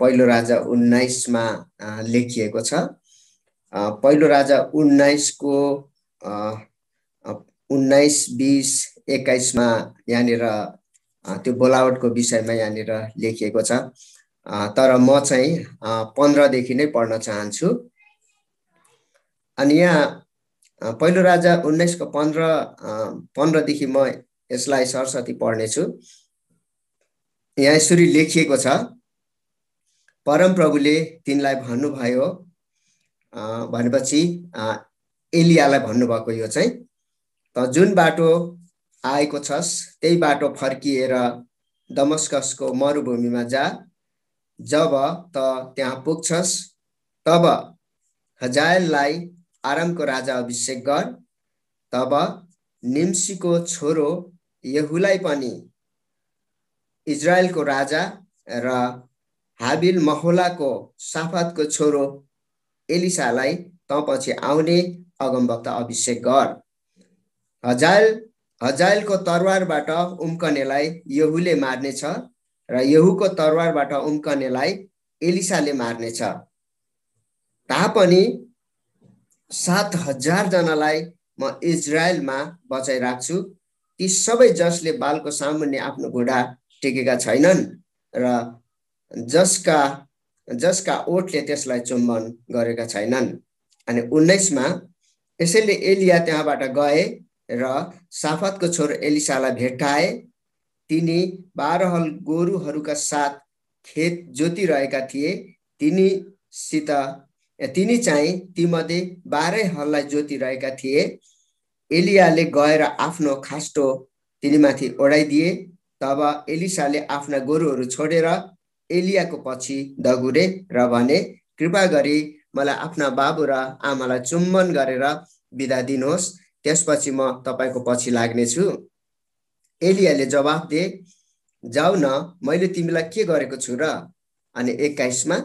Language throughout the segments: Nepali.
पहिलो राजा 19 मा लेखिएको छ। पहिलो राजा 19 को 19, 20, 21 मा यहाँनिर त्यो बोलावटको विषयमा यहाँनिर लेखिएको छ। तर म चाहिँ 15 देखि नै पढ्न चाहन्छु। अनि यहाँ पहिलो राजा 19 को 15 देखि म यसलाई सरस्वती पढ्नेछु। यहाँ यसरी लेखिएको छ, परमप्रभुले तिनलाई भन्नुभयो भनेपछि एलियालाई भन्नुभएको यो चाहिँ, त जुन बाटो आएको छस् त्यही बाटो फर्किएर दमस्कसको मरुभूमिमा जा। जब त त्यहाँ पुग्छस् तब हजाएललाई आरामको राजा अभिषेक गर। तब निम्सीको छोरो यहुलाई पनि इजरायलको राजा र हाबिल महोलाको साफातको छोरो एलिसालाई त पछि आउने अगमवक्ता अभिषेक गर। हजाएलको तरवारबाट उम्कनेलाई यहुले मार्नेछ र यहुको तरवारबाट उम्कनेलाई एलिसाले मार्नेछ। तापनि 7,000 जनालाई म इजरायलमा बचाइ राख्छु, ती सबै जसले बालको सामुन्ने आफ्नो घोडा टेकेका छैनन् र जसका ओठले त्यसलाई चुम्बन गरेका छैनन्। अनि 19 मा यसैले एलिया त्यहाँबाट गए र साफातको छोरो एलिसालाई भेट्टाए। तिनी 12 हल गोरुहरूका साथ खेत जोतिरहेका थिए। तिनी चाहिँ तीमध्ये 12 हललाई जोतिरहेका थिए। एलियाले गएर आफ्नो खास्टो तिनीमाथि ओढाइदिए। तब एलिसाले आफ्ना गोरुहरू छोडेर एलियाको पछि दगुरे र भने, कृपा गरी मलाई आफ्ना बाबु र आमालाई चुम्बन गरेर बिदा दिनुहोस्, त्यसपछि म तपाईको पछि लाग्नेछु। एलियाले जवाफ दिए, जाऊ न, मैले तिमीलाई के गरेको छु र? अनि 21 मा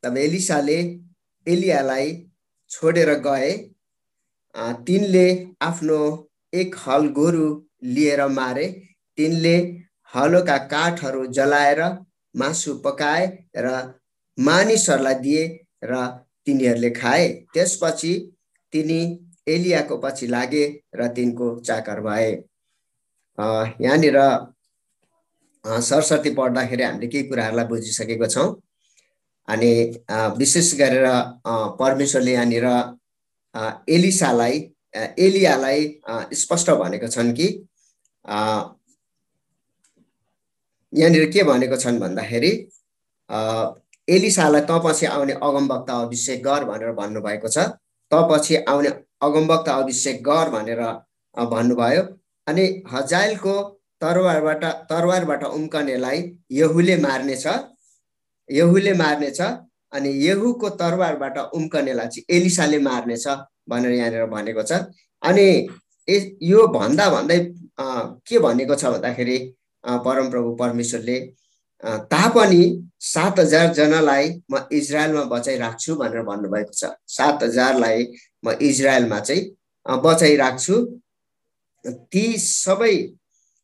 तब एलिसाले एलियालाई छोडेर गए। तिनले आफ्नो एक हल गोरु लिएर मारे। तिनले हलोका काठहरू जलाएर मासु पकाए र मानिसहरूलाई दिए र तिनीहरूले खाए। त्यसपछि तिनी एलियाको पछि लागे र तिनको चाकर भए। यहाँनिर सरस्वती पढ्दाखेरि हामीले केही कुराहरूलाई बुझिसकेको छौँ। अनि विशेष गरेर परमेश्वरले यहाँनिर एलियालाई स्पष्ट भनेको छन् कि यहाँनिर के भनेको छन् भन्दाखेरि एलिसालाई त पछि आउने अगमवक्ता अभिषेक गर भनेर भन्नुभएको छ। त पछि आउने अगमवक्ता अभिषेक गर भनेर भन्नुभयो। अनि हजाएलको तरवारबाट उम्कनेलाई यहुले मार्नेछ अनि यहुको तरवारबाट उम्कनेलाई चाहिँ एलिसाले मार्नेछ भनेर यहाँनिर भनेको छ। अनि यो भन्दै के भनेको छ भन्दाखेरि परमप्रभु परमेश्वरले तापनि 7,000 जनालाई म इजरायलमा बचाइ राख्छु भनेर भन्नुभएको छ। 7,000लाई म इजरायलमा चाहिँ बचाइ राख्छु, ती सबै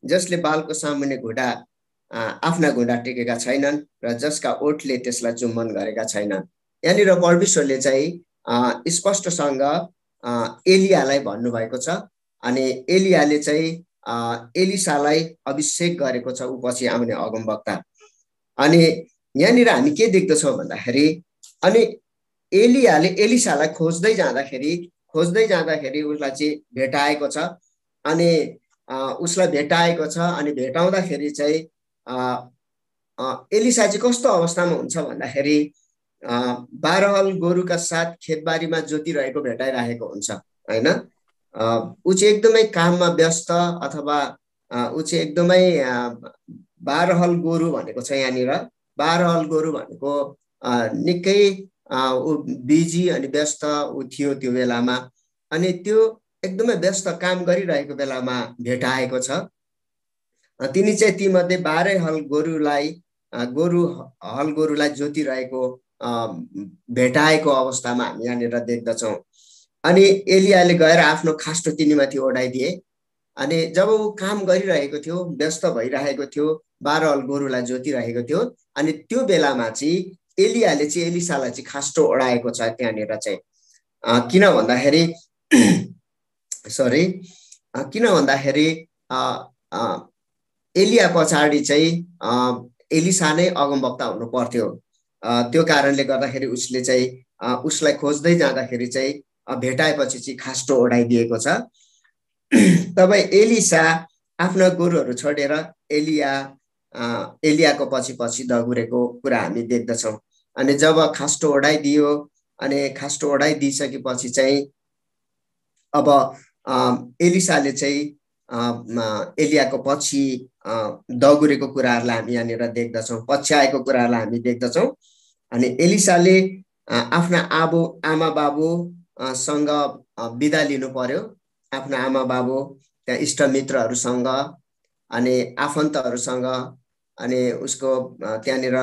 जसले बालको सामुन्ने घोडा आफ्ना घोडा टेकेका छैनन् र जसका ओठले त्यसलाई चुम्बन गरेका छैनन्। यहाँनिर परमेश्वरले चाहिँ स्पष्टसँग एलियालाई भन्नुभएको छ। अनि एलियाले चाहिँ एलिसालाई अभिषेक गरेको छ, ऊ पछि आउने अगमवक्ता। अनि यहाँनिर हामी के देख्दछौँ भन्दाखेरि अनि एलियाले एलिसालाई खोज्दै जाँदाखेरि उसलाई चाहिँ भेटाएको छ। अनि उसलाई भेटाएको छ अनि भेटाउँदाखेरि चाहिँ एलिसा चाहिँ कस्तो अवस्थामा हुन्छ भन्दाखेरि 12 हल गोरुका साथ खेतबारीमा जोतिरहेको भेटाइरहेको हुन्छ हैन। ऊ चाहिँ एकदमै काममा व्यस्त, अथवा ऊ चाहिँ एकदमै 12 हल गोरु भनेको छ यहाँनिर। 12 हल गोरु भनेको निकै ऊ बिजी अनि व्यस्त ऊ थियो त्यो बेलामा। अनि त्यो एकदमै व्यस्त काम गरिरहेको बेलामा भेटाएको छ। तिनी चाहिँ तीमध्ये 12 हल गोरुलाई जोतिरहेको भेटाएको अवस्थामा हामी यहाँनिर देख्दछौँ। अनि एलियाले गएर आफ्नो खास्टो तिनीमाथि ओढाइदिए। अनि जब ऊ काम गरिरहेको थियो, व्यस्त भइरहेको थियो, 12 हल गोरुलाई जोतिरहेको थियो। अनि त्यो बेलामा चाहिँ एलियाले चाहिँ एलिसालाई चाहिँ खास्टो ओढाएको छ त्यहाँनिर चाहिँ। किन भन्दाखेरि सरी किन भन्दाखेरि एलिया पछाडि चाहिँ एलिसा नै अगमवक्ता हुनु पर्थ्यो। त्यो कारणले गर्दाखेरि उसले चाहिँ उसलाई खोज्दै जाँदाखेरि चाहिँ भेटाएपछि चाहिँ खास्टो ओढाइदिएको छ। तब एलिसा आफ्ना गोरुहरू छोडेर एलियाको पछि पछि दगुरेको कुरा हामी देख्दछौँ। अनि जब खास्टो ओढाइदियो अनि खास्टो ओढाइदिइसकेपछि चाहिँ अब एलिसाले चाहिँ एलियाको पछि दगुरेको कुराहरूलाई हामी यहाँनिर देख्दछौँ, पछ्याएको कुराहरूलाई हामी देख्दछौँ। अनि एलिसाले आफ्ना आमा बाबुसँग बिदा लिनु पर्यो, आफ्ना आमा बाबु त्यहाँ इष्टमित्रहरूसँग अनि आफन्तहरूसँग अनि उसको त्यहाँनिर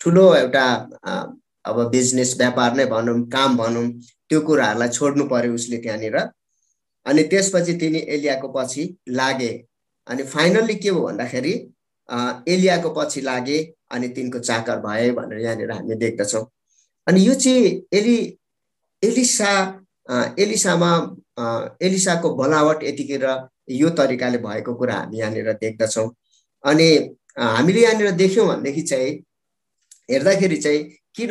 ठुलो एउटा अब बिजनेस व्यापार नै भनौँ, काम भनौँ, त्यो कुराहरूलाई छोड्नु पर्यो उसले त्यहाँनिर। अनि त्यसपछि तिनी एलियाको पछि लागे। अनि फाइनल्ली के हो भन्दाखेरि एलियाको पछि लागे अनि तिनको चाकर भए भनेर यहाँनिर हामी देख्दछौँ। अनि यो चाहिँ एलिसाको बनावट यतिखेर यो तरिकाले भएको कुरा हामी यहाँनिर देख्दछौँ। अनि हामीले यहाँनिर देख्यौँ भनेदेखि चाहिँ हेर्दाखेरि चाहिँ किन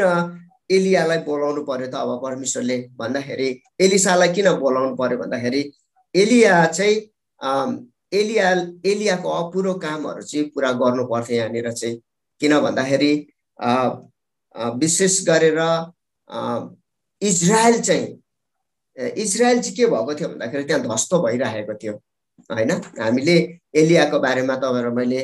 एलियालाई बोलाउनु पर्यो त अब परमेश्वरले भन्दाखेरि, एलिसालाई किन बोलाउनु पर्यो भन्दाखेरि एलिया चाहिँ एलियाको अपुरो कामहरू चाहिँ पुरा गर्नु पर्थ्यो यहाँनिर चाहिँ। किन भन्दाखेरि विशेष गरेर इजरायल चाहिँ के भएको थियो भन्दाखेरि त्यहाँ ध्वस्त भइरहेको थियो होइन। हामीले एलियाको बारेमा तपाईँहरू मैले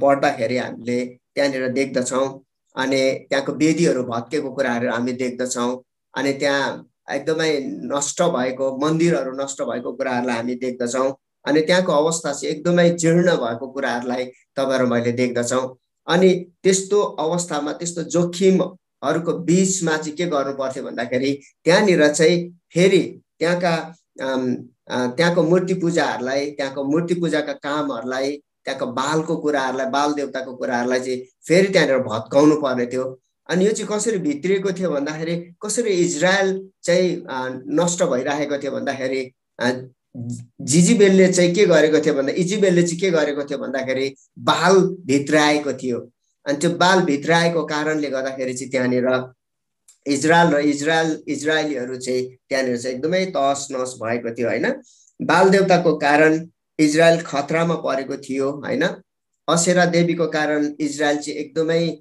पढ्दाखेरि हामीले त्यहाँनिर देख्दछौँ। अनि त्यहाँको वेदीहरू भत्केको कुराहरू हामी देख्दछौँ। अनि त्यहाँ एकदमै नष्ट भएको मन्दिरहरू नष्ट भएको कुराहरूलाई हामी देख्दछौँ। अनि त्यहाँको अवस्था चाहिँ एकदमै जीर्ण भएको कुराहरूलाई तपाईँहरू मैले देख्दछौँ। अनि त्यस्तो अवस्थामा त्यस्तो जोखिमहरूको बिचमा चाहिँ के गर्नु पर्थ्यो भन्दाखेरि त्यहाँनिर चाहिँ फेरि त्यहाँको मूर्ति पूजाहरूलाई, त्यहाँको मूर्ति पूजाका कामहरूलाई, त्यहाँको बालको कुराहरूलाई, बाल देवताको कुराहरूलाई चाहिँ फेरि त्यहाँनिर भत्काउनु पर्ने थियो। अनि यो चाहिँ कसरी भित्रिएको थियो भन्दाखेरि, कसरी इजरायल चाहिँ नष्ट भइरहेको थियो भन्दाखेरि जिजिबेलले चाहिँ के गरेको थियो भन्दा इजिबेलले चाहिँ के गरेको थियो भन्दाखेरि बाल भित्राएको थियो। अनि त्यो बाल भित्राएको कारणले गर्दाखेरि चाहिँ त्यहाँनिर इजरायलीहरू चाहिँ त्यहाँनिर चाहिँ एकदमै तहस नहस भएको थियो होइन। बाल देवताको कारण इजरायल खतरामा परेको थियो होइन। असेरा देवीको कारण इजरायल चाहिँ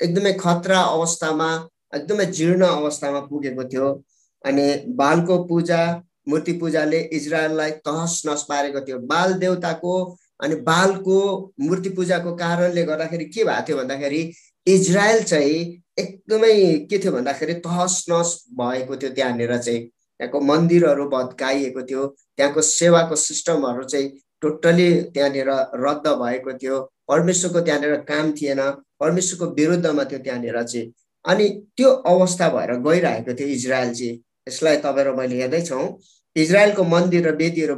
एकदमै खतरा अवस्थामा, एकदमै जीर्ण अवस्थामा पुगेको थियो। अनि बालको पूजा, मूर्ति पूजाले इजरायललाई तहस नहस पारेको थियो। बाल देवताको अनि बालको मूर्ति पूजाको कारणले गर्दाखेरि के भएको थियो भन्दाखेरि इजरायल चाहिँ एकदमै के थियो भन्दाखेरि तहस नहस भएको थियो। त्यहाँनिर चाहिँ त्यहाँको मन्दिरहरू भत्काइएको थियो, त्यहाँको सेवाको सिस्टमहरू चाहिँ टोटली त्यहाँनिर रद्द भएको थियो। परमेश्वरको त्यहाँनिर काम थिएन, परमेश्वरको विरुद्धमा थियो त्यहाँनिर चाहिँ। अनि त्यो अवस्था भएर गइरहेको थियो इजरायल चाहिँ। यसलाई तपाईँहरू मैले हेर्दैछौँ, इजरायलको मन्दिर र वेदीहरू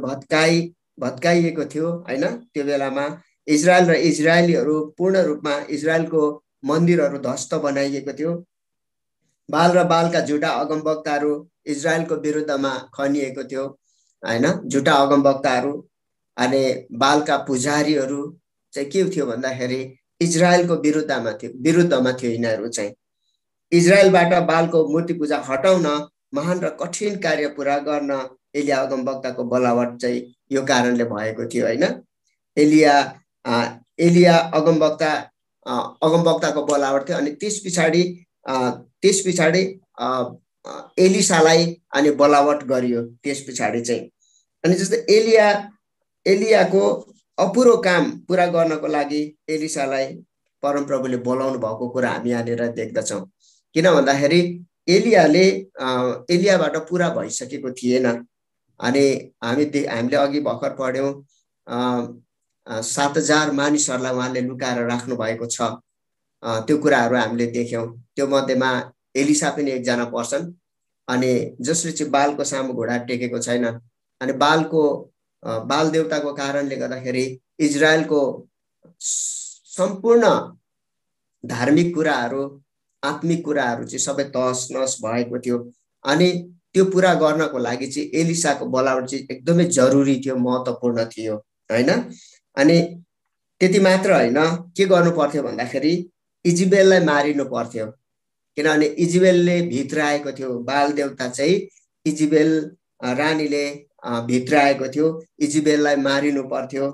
भत्काइएको थियो होइन। त्यो बेलामा इजरायल र इजरायलीहरू पूर्ण रूपमा इजरायलको मन्दिरहरू ध्वस्त बनाइएको थियो। बाल र बालका झुटा अगमवक्ताहरू इजरायलको विरुद्धमा खनिएको थियो होइन, झुटा अगमवक्ताहरू। अनि बालका पुजारीहरू चाहिँ के थियो भन्दाखेरि इजरायलको विरुद्धमा थियो यिनीहरू चाहिँ। इजरायलबाट बालको मूर्ति पूजा हटाउन, महान र कठिन कार्य पुरा गर्न एलिया अगमवक्ताको बोलावट चाहिँ यो कारणले भएको थियो होइन। एलिया अगमवक्ताको बोलावट थियो। अनि त्यस पछाडि एलिसालाई अनि बोलावट गरियो त्यस पछाडि चाहिँ। अनि जस्तै एलियाको अपुरो काम पुरा गर्नको लागि एलिसालाई परमप्रभुले बोलाउनु भएको कुरा हामी यहाँनिर देख्दछौँ। किन भन्दाखेरि एलियाबाट पुरा भइसकेको थिएन। अनि हामीले अघि भर्खर पढ्यौँ 7,000 मानिसहरूलाई उहाँले लुकाएर राख्नु भएको छ, त्यो कुराहरू हामीले देख्यौँ। त्यो मध्येमा एलिसा पनि एकजना पर्छन्। अनि जसले चाहिँ बालको सामु घुँडा टेकेको छैन। अनि बाल देवताको कारणले गर्दाखेरि इजरायलको सम्पूर्ण धार्मिक कुराहरू आत्मिक कुराहरू चाहिँ सबै तहस नहस भएको थियो। अनि त्यो पुरा गर्नको लागि चाहिँ एलिसाको बोलावट चाहिँ एकदमै जरुरी थियो, महत्त्वपूर्ण थियो हैन। अनि त्यति मात्र हैन, के गर्नु पर्थ्यो भन्दाखेरि इजेबेललाई मारिनु पर्थ्यो, किनभने इजेबेलले भित्र आएको थियो। बाल देवता चाहिँ इजेबेल रानीले भित्र आएको थियो, इजेबेललाई मारिनु पर्थ्यो।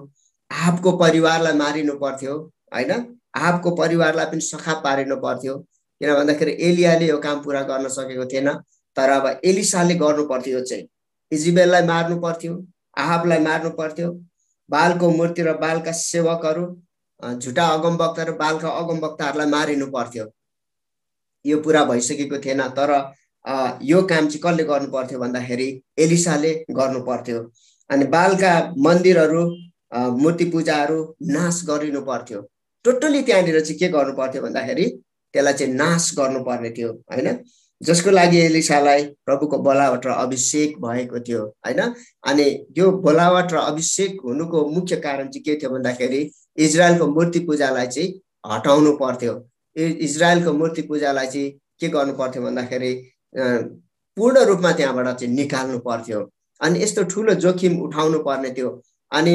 आहाबको परिवारलाई मारिनु पर्थ्यो हैन, आहाबको परिवारलाई पनि सखा पारिनु पर्थ्यो, किन भन्दाखेरि एलियाले यो काम पुरा गर्न सकेको थिएन। तर अब एलिसाले गर्नु पर्थ्यो चाहिँ, इजेबेललाई मार्नु पर्थ्यो, आहाबलाई मार्नु पर्थ्यो, बालको मूर्ति र बालका सेवकहरू, झुटा अगमवक्ता र बालका अगमवक्ताहरूलाई मारिनु पर्थ्यो। यो पुरा भइसकेको थिएन, तर यो काम चाहिँ कसले गर्नु पर्थ्यो भन्दाखेरि एलिसाले गर्नु पर्थ्यो। अनि बालका मन्दिरहरू मूर्ति पूजाहरू नाश गरिनु पर्थ्यो। टोटली त्यहाँनिर चाहिँ के गर्नु पर्थ्यो भन्दाखेरि त्यसलाई चाहिँ नाश गर्नुपर्ने थियो हैन, जसको लागि एलिसालाई प्रभुको बोलावट र अभिषेक भएको थियो हैन। अनि यो बोलावट र अभिषेक हुनुको मुख्य कारण चाहिँ के थियो भन्दाखेरि इजरायलको मूर्ति पूजालाई चाहिँ हटाउनु पर्थ्यो। इजरायलको मूर्ति पूजालाई चाहिँ के गर्नु पर्थ्यो भन्दाखेरि पूर्ण रूपमा त्यहाँबाट चाहिँ निकाल्नु पर्थ्यो। अनि यस्तो ठुलो जोखिम उठाउनु पर्ने थियो। अनि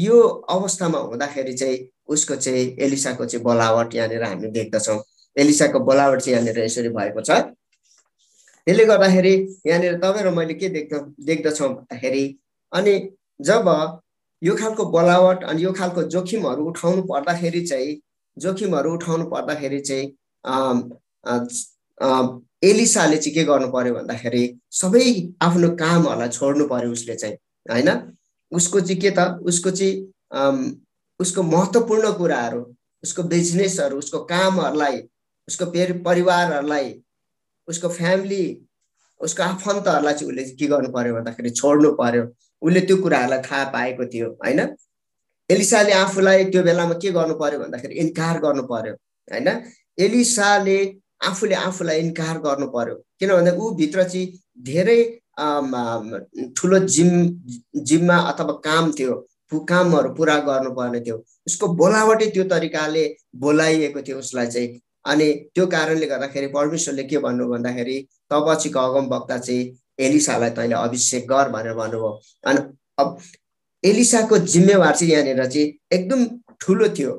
यो अवस्थामा हुँदाखेरि चाहिँ उसको चाहिँ एलिसाको चाहिँ बोलावट यहाँनिर हामी देख्दछौँ। एलिसाको बोलावट चाहिँ यहाँनिर यसरी भएको छ। त्यसले गर्दाखेरि यहाँनिर तपाईँ र मैले के देख्दछौँ भन्दाखेरि अनि जब यो खालको बोलावट अनि यो खालको जोखिमहरू उठाउनु पर्दाखेरि चाहिँ एलिसाले चाहिँ के गर्नु पर्यो भन्दाखेरि सबै आफ्नो कामहरूलाई छोड्नु पर्यो उसले चाहिँ हैन। उसको चाहिँ के त, उसको चाहिँ उसको महत्त्वपूर्ण कुराहरू, उसको बिजनेसहरू, उसको कामहरूलाई, उसको परिवारहरूलाई, उसको फ्यामिली, उसको आफन्तहरूलाई चाहिँ उसले के गर्नु पर्यो भन्दाखेरि छोड्नु पर्यो। उसले त्यो कुराहरूलाई थाहा पाएको थियो हैन। एलिसाले आफूलाई त्यो बेलामा के गर्नु पर्यो भन्दाखेरि इन्कार गर्नु पर्यो हैन। एलिसाले आफूलाई इन्कार गर्नु पर्यो, किनभने ऊ भित्र चाहिँ धेरै ठुलो जिम्मा अथवा काम थियो, कामहरू पुरा गर्नुपर्ने थियो। उसको बोलावटै त्यो तरिकाले बोलाइएको थियो उसलाई चाहिँ। अनि त्यो कारणले गर्दाखेरि परमेश्वरले के भन्नु भन्दाखेरि तपछिको अगमवक्ता चाहिँ एलिसालाई तैँले अभिषेक गर भनेर भन्नुभयो। अनि अब एलिसाको जिम्मेवार चाहिँ यहाँनिर चाहिँ एकदम ठुलो थियो।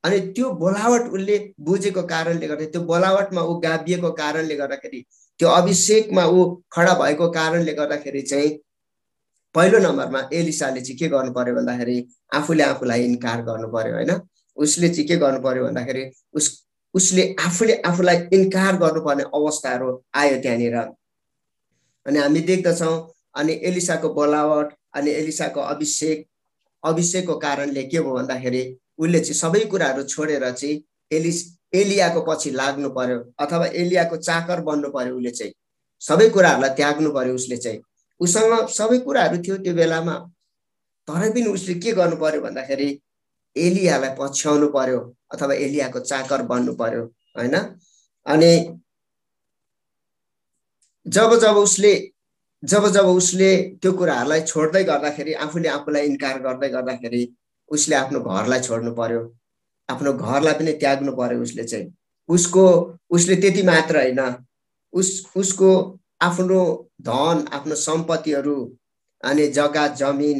अनि त्यो बोलावट उसले बुझेको कारणले गर्दा, त्यो बोलावटमा ऊ गाभिएको कारणले गर्दाखेरि, त्यो अभिषेकमा ऊ खडा भएको कारणले गर्दाखेरि चाहिँ पहिलो नम्बरमा एलिसाले चाहिँ के गर्नु पर्यो भन्दाखेरि आफूले आफूलाई इन्कार गर्नु पर्यो हैन। उसले चाहिँ के गर्नु पर्यो भन्दाखेरि उसले आफूलाई इन्कार गर्नुपर्ने अवस्थाहरू आयो त्यहाँनिर। अनि हामी देख्दछौँ अनि एलिसाको बोलावट अनि एलिसाको अभिषेकको कारणले के भयो भन्दाखेरि उसले चाहिँ सबै कुराहरू छोडेर चाहिँ एलियाको पछि लाग्नु पर्यो अथवा एलियाको चाकर बन्नु पर्यो। उसले चाहिँ सबै कुराहरूलाई त्याग्नु पर्यो। उसले चाहिँ उसँग सबै कुराहरू थियो त्यो बेलामा, तर पनि उसले के गर्नु पर्यो भन्दाखेरि एलियालाई पछ्याउनु पर्यो अथवा एलियाको चाकर बन्नु पर्यो हैन। अनि जब उसले त्यो कुराहरूलाई छोड्दै गर्दाखेरि, आफूले आफूलाई इन्कार गर्दै गर्दाखेरि उसले आफ्नो घरलाई छोड्नु पर्यो, आफ्नो घरलाई पनि त्याग्नु पर्यो। उसले चाहिँ उसले त्यति मात्र हैन, उसको आफ्नो धन, आफ्नो सम्पत्तिहरू अनि जग्गा जमिन,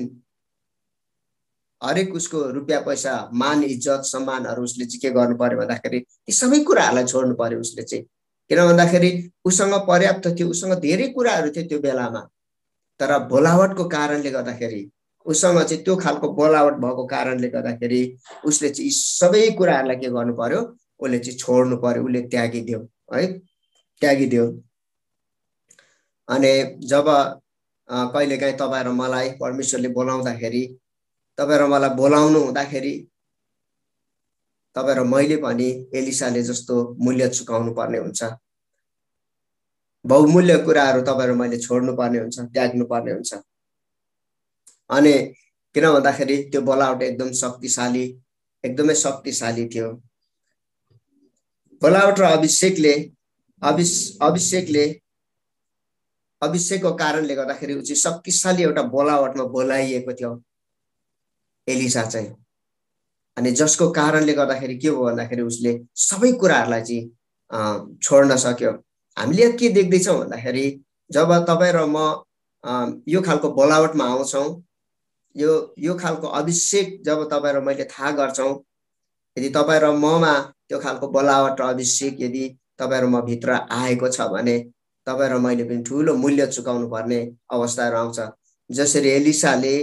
हरेक उसको रुपियाँ पैसा, मान इज्जत सम्मानहरू उसले चाहिँ के गर्नु पर्यो भन्दाखेरि ती सबै कुराहरूलाई छोड्नु पर्यो उसले चाहिँ। किन भन्दाखेरि उसँग पर्याप्त थियो, उसँग धेरै कुराहरू थियो त्यो बेलामा, तर बोलावटको कारणले गर्दाखेरि, उसँग चाहिँ त्यो खालको बोलावट भएको कारणले गर्दाखेरि उसले चाहिँ सबै कुराहरूलाई के गर्नु पर्यो, उसले चाहिँ छोड्नु पर्यो, उसले त्यागिदियो है, त्यागिदियो। अनि जब कहिलेकाहीँ तपाईँ र मलाई परमेश्वरले बोलाउँदाखेरि, तपाईँ र मलाई बोलाउनु हुँदाखेरि तपाईँ र मैले पनि एलिसाले जस्तो मूल्य चुकाउनु पर्ने हुन्छ। बहुमूल्य कुराहरू तपाईँ र मैले छोड्नु पर्ने हुन्छ, त्याग्नु पर्ने हुन्छ। अनि किन भन्दाखेरि त्यो बोलावट एकदम शक्तिशाली, एकदमै शक्तिशाली थियो। बोलावट र अभिषेकको कारणले गर्दाखेरि ऊ चाहिँ शक्तिशाली एउटा बोलावटमा बोलाइएको थियो एलिसा चाहिँ। अनि जसको कारणले गर्दाखेरि के भयो भन्दाखेरि उसले सबै कुराहरूलाई चाहिँ छोड्न सक्यो। हामीले के देख्दैछौँ भन्दाखेरि जब तपाईँ र म यो खालको बोलावटमा आउँछौँ, यो खालको अभिषेक जब तपाईँ र मैले थाहा गर्छौँ, यदि तपाईँ र ममा त्यो खालको बोलावट र अभिषेक यदि तपाईँ र म भित्र आएको छ भने तपाईँ र मैले पनि ठुलो मूल्य चुकाउनु पर्ने अवस्थाहरू आउँछ। जसरी एलिसाले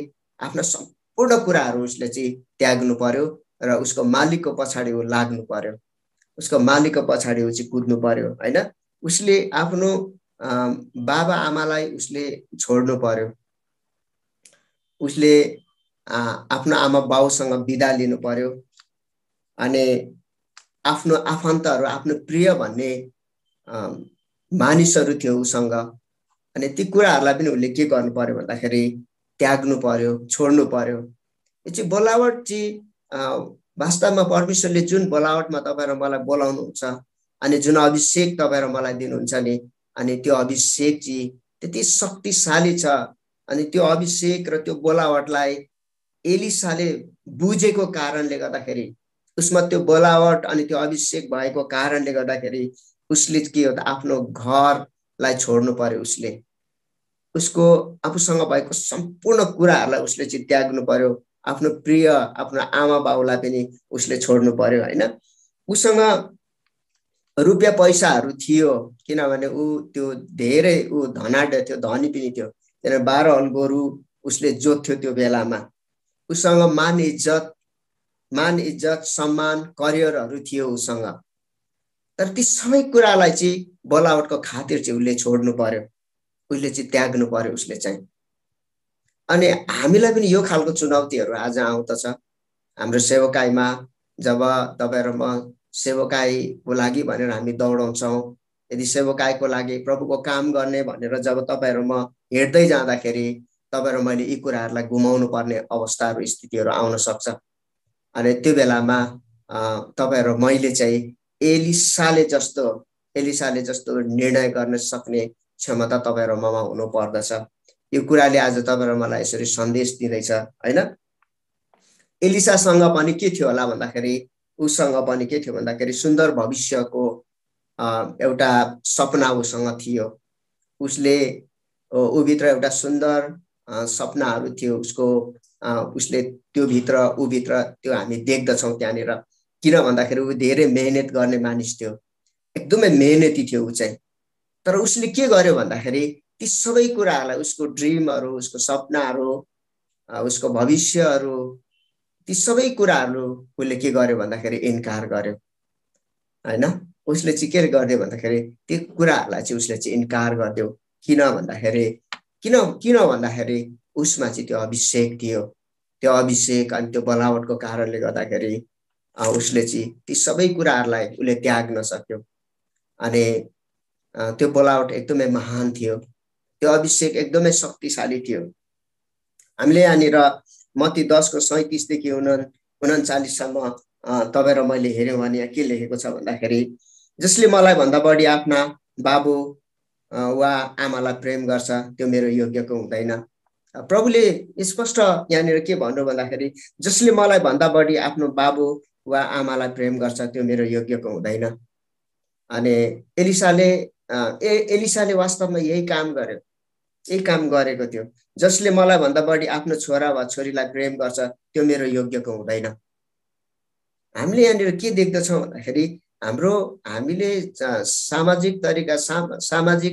आफ्ना सम्पूर्ण कुराहरू उसले चाहिँ त्याग्नु पर्यो र उसको मालिकको पछाडि ऊ लाग्नु पर्यो, उसको मालिकको पछाडि ऊ चाहिँ कुद्नु पर्यो होइन। उसले आफ्नो बाबा आमालाई उसले छोड्नु पर्यो, उसले आफ्नो आमा बाउसँग बिदा लिनु पर्यो अनि आफ्नो आफन्तहरू, आफ्नो प्रिय भन्ने मानिसहरू थियो उसँग, अनि ती कुराहरूलाई पनि उसले के गर्नु पर्यो भन्दाखेरि त्याग्नु पर्यो, छोड्नु पर्यो। यो चाहिँ बोलावट चाहिँ वास्तवमा परमेश्वरले जुन बोलावटमा तपाईँ र मलाई बोलाउनुहुन्छ अनि जुन अभिषेक तपाईँ र मलाई दिनुहुन्छ नि, अनि त्यो अभिषेक चाहिँ त्यति शक्तिशाली छ। अनि त्यो अभिषेक र त्यो बोलावटलाई एलिसाले बुझेको कारणले गर्दाखेरि, उसमा त्यो बोलावट अनि त्यो अभिषेक भएको कारणले गर्दाखेरि उसले के हो त आफ्नो घरलाई छोड्नु पर्यो, उसले उसको आफूसँग भएको सम्पूर्ण कुराहरूलाई उसले चाहिँ त्याग्नु पर्यो, आफ्नो प्रिय आफ्नो आमा बाउलाई पनि उसले छोड्नु पर्यो होइन। उसँग रुपियाँ पैसाहरू थियो किनभने ऊ त्यो धेरै ऊ धनाढ्य थियो, धनी पनि थियो, किनभने 12 हल गोरु उसले जोत्थ्यो त्यो बेलामा। उसँग मान इज्जत सम्मान करियरहरू थियो उसँग। तर ती सबै कुरालाई चाहिँ बोलावटको खातिर चाहिँ उसले छोड्नु पर्यो, उसले चाहिँ त्याग्नु पर्यो उसले चाहिँ। अनि हामीलाई पनि यो खालको चुनौतीहरू आज आउँदछ हाम्रो सेवकाईमा। जब तपाईँ र म सेवकाईको लागि भनेर हामी दौडाउँछौँ, यदि सेवकाईको लागि प्रभुको काम गर्ने भनेर जब तपाईँ र म हिँड्दै जाँदाखेरि तपाईँ र मैले यी कुराहरूलाई गुमाउनु पर्ने अवस्थाहरू स्थितिहरू आउन सक्छ। अनि त्यो बेलामा तपाईँ र मैले चाहिँ एलिसाले जस्तो निर्णय गर्न सक्ने क्षमता तपाईँ र ममा हुनु पर्दछ। यो कुराले आज तपाईँ र मलाई यसरी सन्देश दिँदैछ होइन। एलिसासँग पनि के थियो होला भन्दाखेरि, उसँग पनि के थियो भन्दाखेरि सुन्दर भविष्यको एउटा सपना उसँग थियो। ऊभित्र एउटा सुन्दर सपनाहरू थियो उसको। उसले ऊभित्र त्यो हामी देख्दछौँ त्यहाँनिर। किन भन्दाखेरि ऊ धेरै मेहनत गर्ने मानिस थियो, एकदमै मेहनती थियो ऊ चाहिँ। तर उसले के गर्यो भन्दाखेरि ती सबै कुराहरूलाई, उसको ड्रिमहरू, उसको सपनाहरू, उसको भविष्यहरू, ती सबै कुराहरू उसले के गर्यो भन्दाखेरि इन्कार गर्यो होइन। उसले चाहिँ के गर्यो भन्दाखेरि ती कुराहरूलाई चाहिँ उसले चाहिँ इन्कार गरिदियो। किन भन्दाखेरि उसमा चाहिँ त्यो अभिषेक थियो, त्यो अभिषेक अनि त्यो बोलावटको कारणले गर्दाखेरि उसले चाहिँ ती सबै कुराहरूलाई उसले त्याग्न सक्यो। अनि त्यो बोलावट एकदमै महान थियो, त्यो अभिषेक एकदमै शक्तिशाली थियो। हामीले यहाँनिर मत्ती 10:37 देखि 39सम्म तपाईँ र मैले हेऱ्यौँ भने यहाँ के लेखेको छ भन्दाखेरि, जसले मलाई भन्दा बढी आफ्ना बाबु वा आमालाई प्रेम गर्छ त्यो मेरो योग्यको हुँदैन। प्रभुले स्पष्ट यहाँनिर के भन्नु भन्दाखेरि, जसले मलाई भन्दा बढी आफ्नो बाबु वा आमालाई प्रेम गर्छ त्यो मेरो योग्यको हुँदैन। अनि एलिसाले वास्तवमा यही काम गरेको थियो। जसले मलाई भन्दा बढी आफ्नो छोरा वा छोरीलाई प्रेम गर्छ त्यो मेरो योग्यको हुँदैन। हामीले यहाँनिर के देख्दछौँ भन्दाखेरि हामीले सामाजिक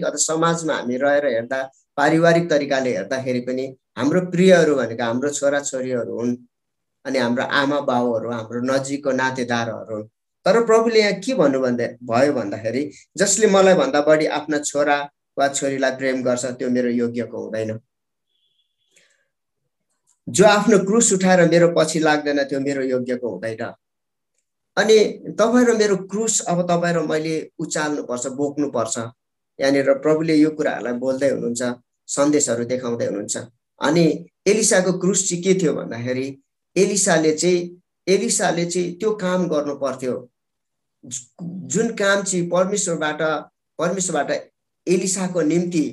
अथवा समाजमा हामी रहेर हेर्दा, पारिवारिक तरिकाले हेर्दाखेरि पनि हाम्रो प्रियहरू भनेको हाम्रो छोरा छोरीहरू हुन् अनि हाम्रो आमा बाउहरू, हाम्रो नजिकको नातेदारहरू हुन्। तर प्रभुले यहाँ के भयो भन्दाखेरि, जसले मलाई भन्दा बढी आफ्ना छोरा वा छोरीलाई प्रेम गर्छ त्यो मेरो योग्यको हुँदैन। जो आफ्नो क्रुस उठाएर मेरो पछि लाग्दैन त्यो मेरो योग्यको हुँदैन। अनि तपाईँ र मेरो क्रुस अब तपाईँ र मैले उचाल्नुपर्छ, बोक्नुपर्छ। यहाँनिर प्रभुले यो कुराहरूलाई बोल्दै हुनुहुन्छ, सन्देशहरू देखाउँदै हुनुहुन्छ। अनि एलिसाको क्रुस चाहिँ के थियो भन्दाखेरि, एलिसाले चाहिँ त्यो काम गर्नु पर्थ्यो जुन काम चाहिँ परमेश्वरबाट एलिसाको निम्ति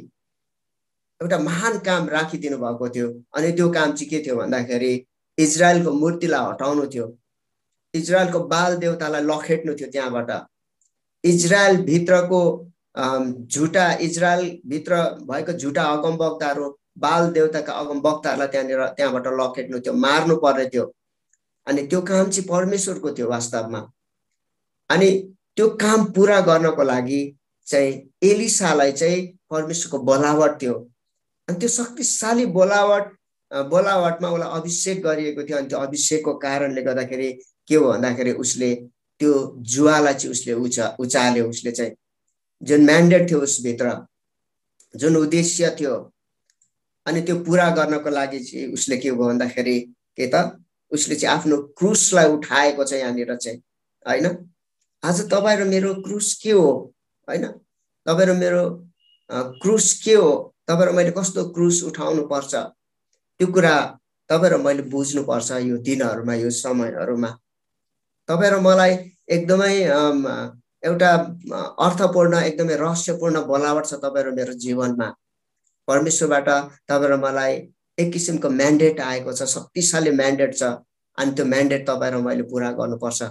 एउटा महान काम राखिदिनु भएको थियो। अनि त्यो काम चाहिँ के थियो भन्दाखेरि इजरायलको मूर्तिलाई हटाउनु थियो। इजरायलको बाल देवतालाई लखेट्नु थियो त्यहाँबाट। इजरायल भित्रको झुटा इजरायल भित्र भएको झुटा अगमवक्ताहरू बाल देवताका अगमवक्ताहरूलाई त्यहाँबाट लखेट्नु थियो, मार्नु पर्ने थियो। अनि त्यो काम चाहिँ परमेश्वरको थियो वास्तवमा। अनि त्यो काम पुरा गर्नको लागि चाहिँ एलिसालाई चाहिँ परमेश्वरको बोलावट थियो। अनि त्यो शक्तिशाली बोलावटमा उसलाई अभिषेक गरिएको थियो। अनि त्यो अभिषेकको कारणले गर्दाखेरि के हो भन्दाखेरि उसले त्यो जुवालाई चाहिँ उसले उचाल्यो। उसले चाहिँ जुन म्यान्डेट थियो उसभित्र, जुन उद्देश्य थियो, अनि त्यो पुरा गर्नको लागि चाहिँ उसले के भयो भन्दाखेरि के त उसले चाहिँ आफ्नो क्रुसलाई उठाएको छ यहाँनिर चाहिँ, होइन। आज तपाईँ र मेरो क्रुस के हो, होइन। तपाईँ र मेरो क्रुस के हो, तपाईँ र मैले कस्तो क्रुस उठाउनु पर्छ, त्यो कुरा तपाईँ र मैले बुझ्नुपर्छ। यो दिनहरूमा, यो समयहरूमा तपाईँ र मलाई एकदमै एउटा अर्थपूर्ण, एकदमै रहस्यपूर्ण बोलावट छ तपाईँ र मेरो जीवनमा। परमेश्वरबाट तपाईँ र मलाई एक किसिमको म्यान्डेट आएको छ, शक्तिशाली म्यान्डेट छ। अनि त्यो म्यान्डेट तपाईँ र मैले पुरा गर्नुपर्छ।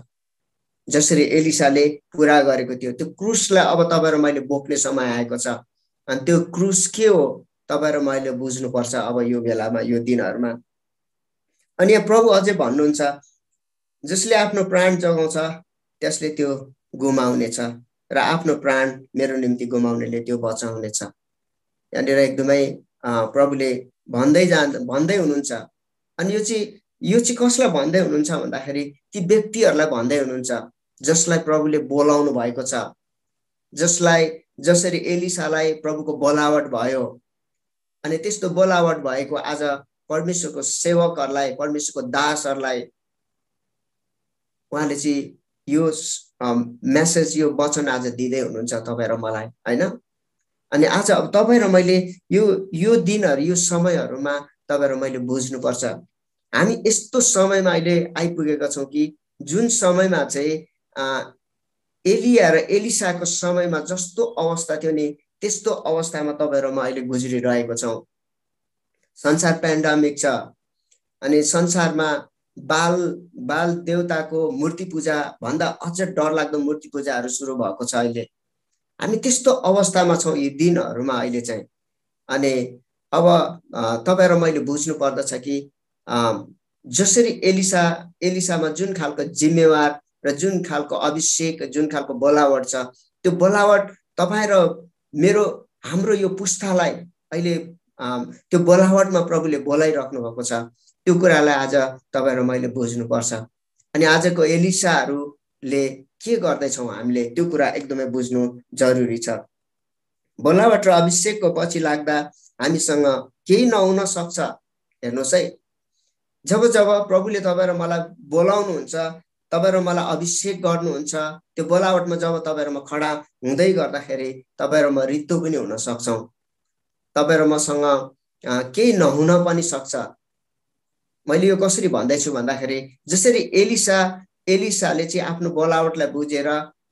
जसरी एलिसाले पुरा गरेको थियो, त्यो क्रुसलाई अब तपाईँ र मैले बोक्ने समय आएको छ। अनि त्यो क्रुस के हो तपाईँ र मैले बुझ्नुपर्छ अब यो बेलामा, यो दिनहरूमा। अनि यहाँ प्रभु अझै भन्नुहुन्छ, जसले आफ्नो प्राण जोगाउँछ त्यसले त्यो गुमाउनेछ, र आफ्नो प्राण मेरो निम्ति गुमाउनेले त्यो बचाउनेछ। यहाँनिर एकदमै प्रभुले भन्दै हुनुहुन्छ। अनि यो चाहिँ कसलाई भन्दै हुनुहुन्छ भन्दाखेरि ती व्यक्तिहरूलाई भन्दै हुनुहुन्छ जसलाई प्रभुले बोलाउनु भएको छ, जसरी एलिसालाई प्रभुको बोलावट भयो। अनि त्यस्तो बोलावट भएको आज परमेश्वरको सेवकहरूलाई, परमेश्वरको दासहरूलाई उहाँले चाहिँ यो मेसेज, यो वचन आज दिँदै हुनुहुन्छ तपाईँ र मलाई, होइन। अनि आज अब तपाईँ र मैले यो दिनहरू, यो समयहरूमा तपाईँ र मैले बुझ्नुपर्छ। हामी यस्तो समयमा अहिले आइपुगेका छौँ कि जुन समयमा चाहिँ एलिया र एलिसाको समयमा जस्तो अवस्था थियो नि, त्यस्तो अवस्थामा तपाईँ र म अहिले गुज्रिरहेको छौँ। संसार पेन्डेमिक छ। अनि संसारमा बाल देवताको मूर्ति पूजा भन्दा अझ डरलाग्दो मूर्ति पूजाहरू सुरु भएको छ अहिले। हामी त्यस्तो अवस्थामा छौँ यी दिनहरूमा अहिले चाहिँ। अनि अब तपाईँ र मैले बुझ्नु पर्दछ कि जसरी एलिसामा जुन खालको जिम्मेवार र जुन खालको अभिषेक, जुन खालको बोलावट छ, त्यो बोलावट तपाईँ र हाम्रो यो पुस्तालाई अहिले त्यो बोलावटमा प्रभुले बोलाइराख्नु भएको छ। त्यो कुरालाई आज तपाईँ र मैले बुझ्नुपर्छ। अनि आजको एलिसाहरूले के गर्दैछौँ हामीले, त्यो कुरा एकदमै बुझ्नु जरुरी छ। बोलावट र अभिषेकको पछि लाग्दा हामीसँग केही नहुन सक्छ। हेर्नुहोस् है, जब प्रभुले तपाईँ र मलाई बोलाउनुहुन्छ, तपाईँ र मलाई अभिषेक गर्नुहुन्छ, त्यो बोलावटमा जब तपाईँ र म खडा हुँदै गर्दाखेरि तपाईँ र म रित्तो पनि हुन सक्छौँ। तपाईँ र मसँग केही नहुन पनि सक्छ। मैले यो कसरी भन्दैछु भन्दाखेरि जसरी एलिसाले चाहिँ आफ्नो बोलावटलाई बुझेर,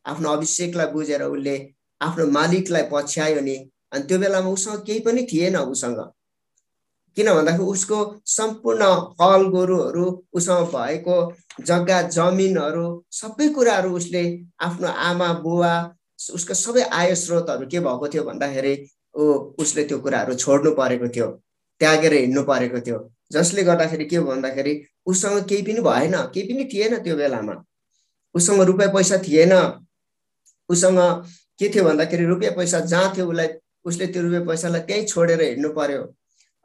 आफ्नो अभिषेकलाई बुझेर उसले आफ्नो मालिकलाई पछ्यायो नि, अनि त्यो बेलामा उसँग केही पनि थिएन। उसँग किन भन्दाखेरि उसको सम्पूर्ण हल गोरुहरू, उसँग भएको जग्गा जमिनहरू, सबै कुराहरू उसले आफ्नो आमा बुवा, उसको सबै आय स्रोतहरू के भएको थियो भन्दाखेरि उसले त्यो कुराहरू छोड्नु परेको थियो, त्यागेर हिँड्नु परेको थियो। जसले गर्दाखेरि के भन्दाखेरि उसँग केही पनि भएन, केही पनि थिएन त्यो बेलामा। उसँग रुपियाँ पैसा थिएन। उसँग के थियो भन्दाखेरि रुपियाँ पैसा जहाँ थियो उसले त्यो रुपियाँ पैसालाई त्यहीँ छोडेर हिँड्नु पर्यो।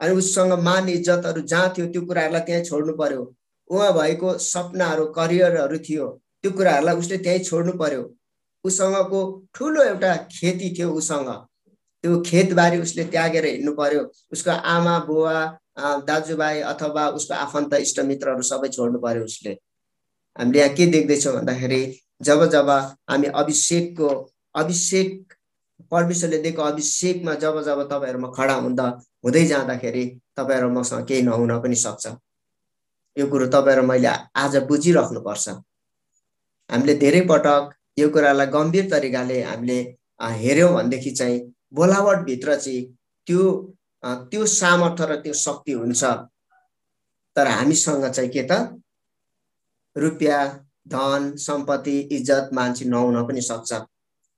अनि उसँग मान इज्जतहरू जहाँ थियो त्यो कुराहरूलाई त्यहीँ छोड्नु पर्यो। उहाँ भएको सपनाहरू, करियरहरू थियो, त्यो कुराहरूलाई उसले त्यहीँ छोड्नु पर्यो। उसँगको ठुलो एउटा खेती थियो, उसँग त्यो खेतबारी उसले त्यागेर हिँड्नु पर्यो। उसको आमा बुवा, दाजुभाइ अथवा उसको आफन्त इष्टमित्रहरू सबै छोड्नु पर्यो उसले। हामीले यहाँ के देख्दैछौँ भन्दाखेरि जब हामी अभिषेक परमेश्वरले दिएको अभिषेकमा जब तपाईँहरूमा खडा हुँदै जाँदाखेरि तपाईँ र मसँग केही नहुन पनि सक्छ। यो कुरो तपाईँ र मैले आज बुझिराख्नुपर्छ। हामीले धेरै पटक यो कुरालाई गम्भीर तरिकाले हामीले हेऱ्यौँ भनेदेखि चाहिँ बोलावटभित्र चाहिँ त्यो सामर्थ्य र त्यो शक्ति हुन्छ। तर हामीसँग चाहिँ के त रुपियाँ धन सम्पत्ति इज्जत मान्छे नहुन पनि सक्छ,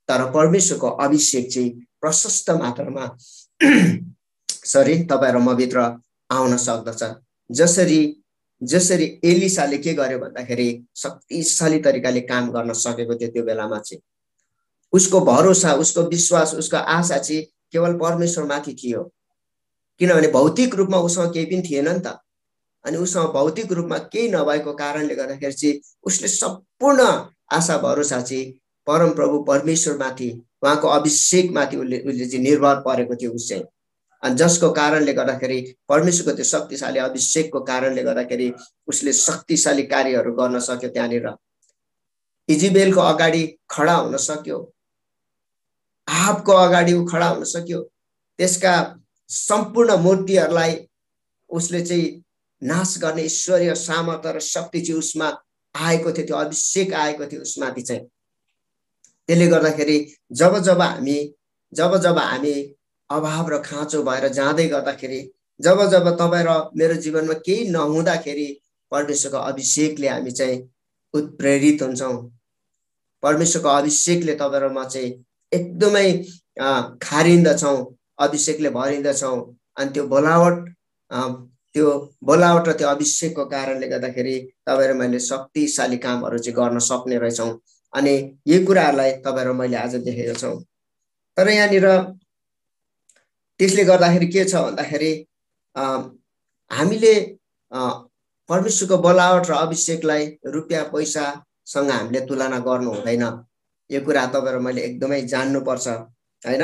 तर परमेश्वरको अभिषेक चाहिँ प्रशस्त मात्रामा तपाईँ र म भित्र आउन सक्दछ। जसरी एलिसाले के गर्यो भन्दाखेरि शक्तिशाली तरिकाले काम गर्न सकेको थियो। त्यो बेलामा चाहिँ उसको भरोसा, उसको विश्वास, उसको आशा चाहिँ केवल परमेश्वरमाथि थियो, किनभने भौतिक रूपमा उसँग केही पनि थिएन नि त। अनि उसँग भौतिक रूपमा केही नभएको कारणले गर्दाखेरि चाहिँ उसले सम्पूर्ण आशा भरोसा चाहिँ परमप्रभु परमेश्वरमाथि, उहाँको अभिषेकमाथि उसले चाहिँ निर्भर परेको थियो उस चाहिँ। अनि जसको कारणले गर्दाखेरि परमेश्वरको त्यो शक्तिशाली अभिषेकको कारणले गर्दाखेरि उसले शक्तिशाली कार्यहरू गर्न सक्यो। त्यहाँनिर इजेबेलको अगाडि खडा हुन सक्यो, आहाबको अगाडि ऊ खडा हुन सक्यो, त्यसका सम्पूर्ण मूर्तिहरूलाई उसले चाहिँ नाश गर्ने ईश्वरीय सामर्थ्य र शक्ति चाहिँ उसमा आएको थियो, त्यो अभिषेक आएको थियो उसमाथि चाहिँ। त्यसले गर्दाखेरि जब जब हामी अभाव र खाँचो भएर जाँदै गर्दाखेरि, जब तपाईँ र मेरो जीवनमा केही नहुँदाखेरि परमेश्वरको अभिषेकले हामी चाहिँ उत्प्रेरित हुन्छौँ। परमेश्वरको अभिषेकले तपाईँ र म चाहिँ एकदमै खारिन्दछौँ, अभिषेकले भरिन्दछौँ। अनि त्यो बोलावट र त्यो अभिषेकको कारणले गर्दाखेरि तपाईँ र मैले शक्तिशाली कामहरू चाहिँ गर्न सक्ने रहेछौँ। अनि यी कुराहरूलाई तपाईँ र मैले आज देखेका छौँ। तर यहाँनिर त्यसले गर्दाखेरि के छ भन्दाखेरि हामीले परमेश्वरको बोलावट र अभिषेकलाई रुपियाँ पैसासँग हामीले तुलना गर्नु हुँदैन। यो कुरा तपाईँ र मैले एकदमै जान्नुपर्छ, होइन?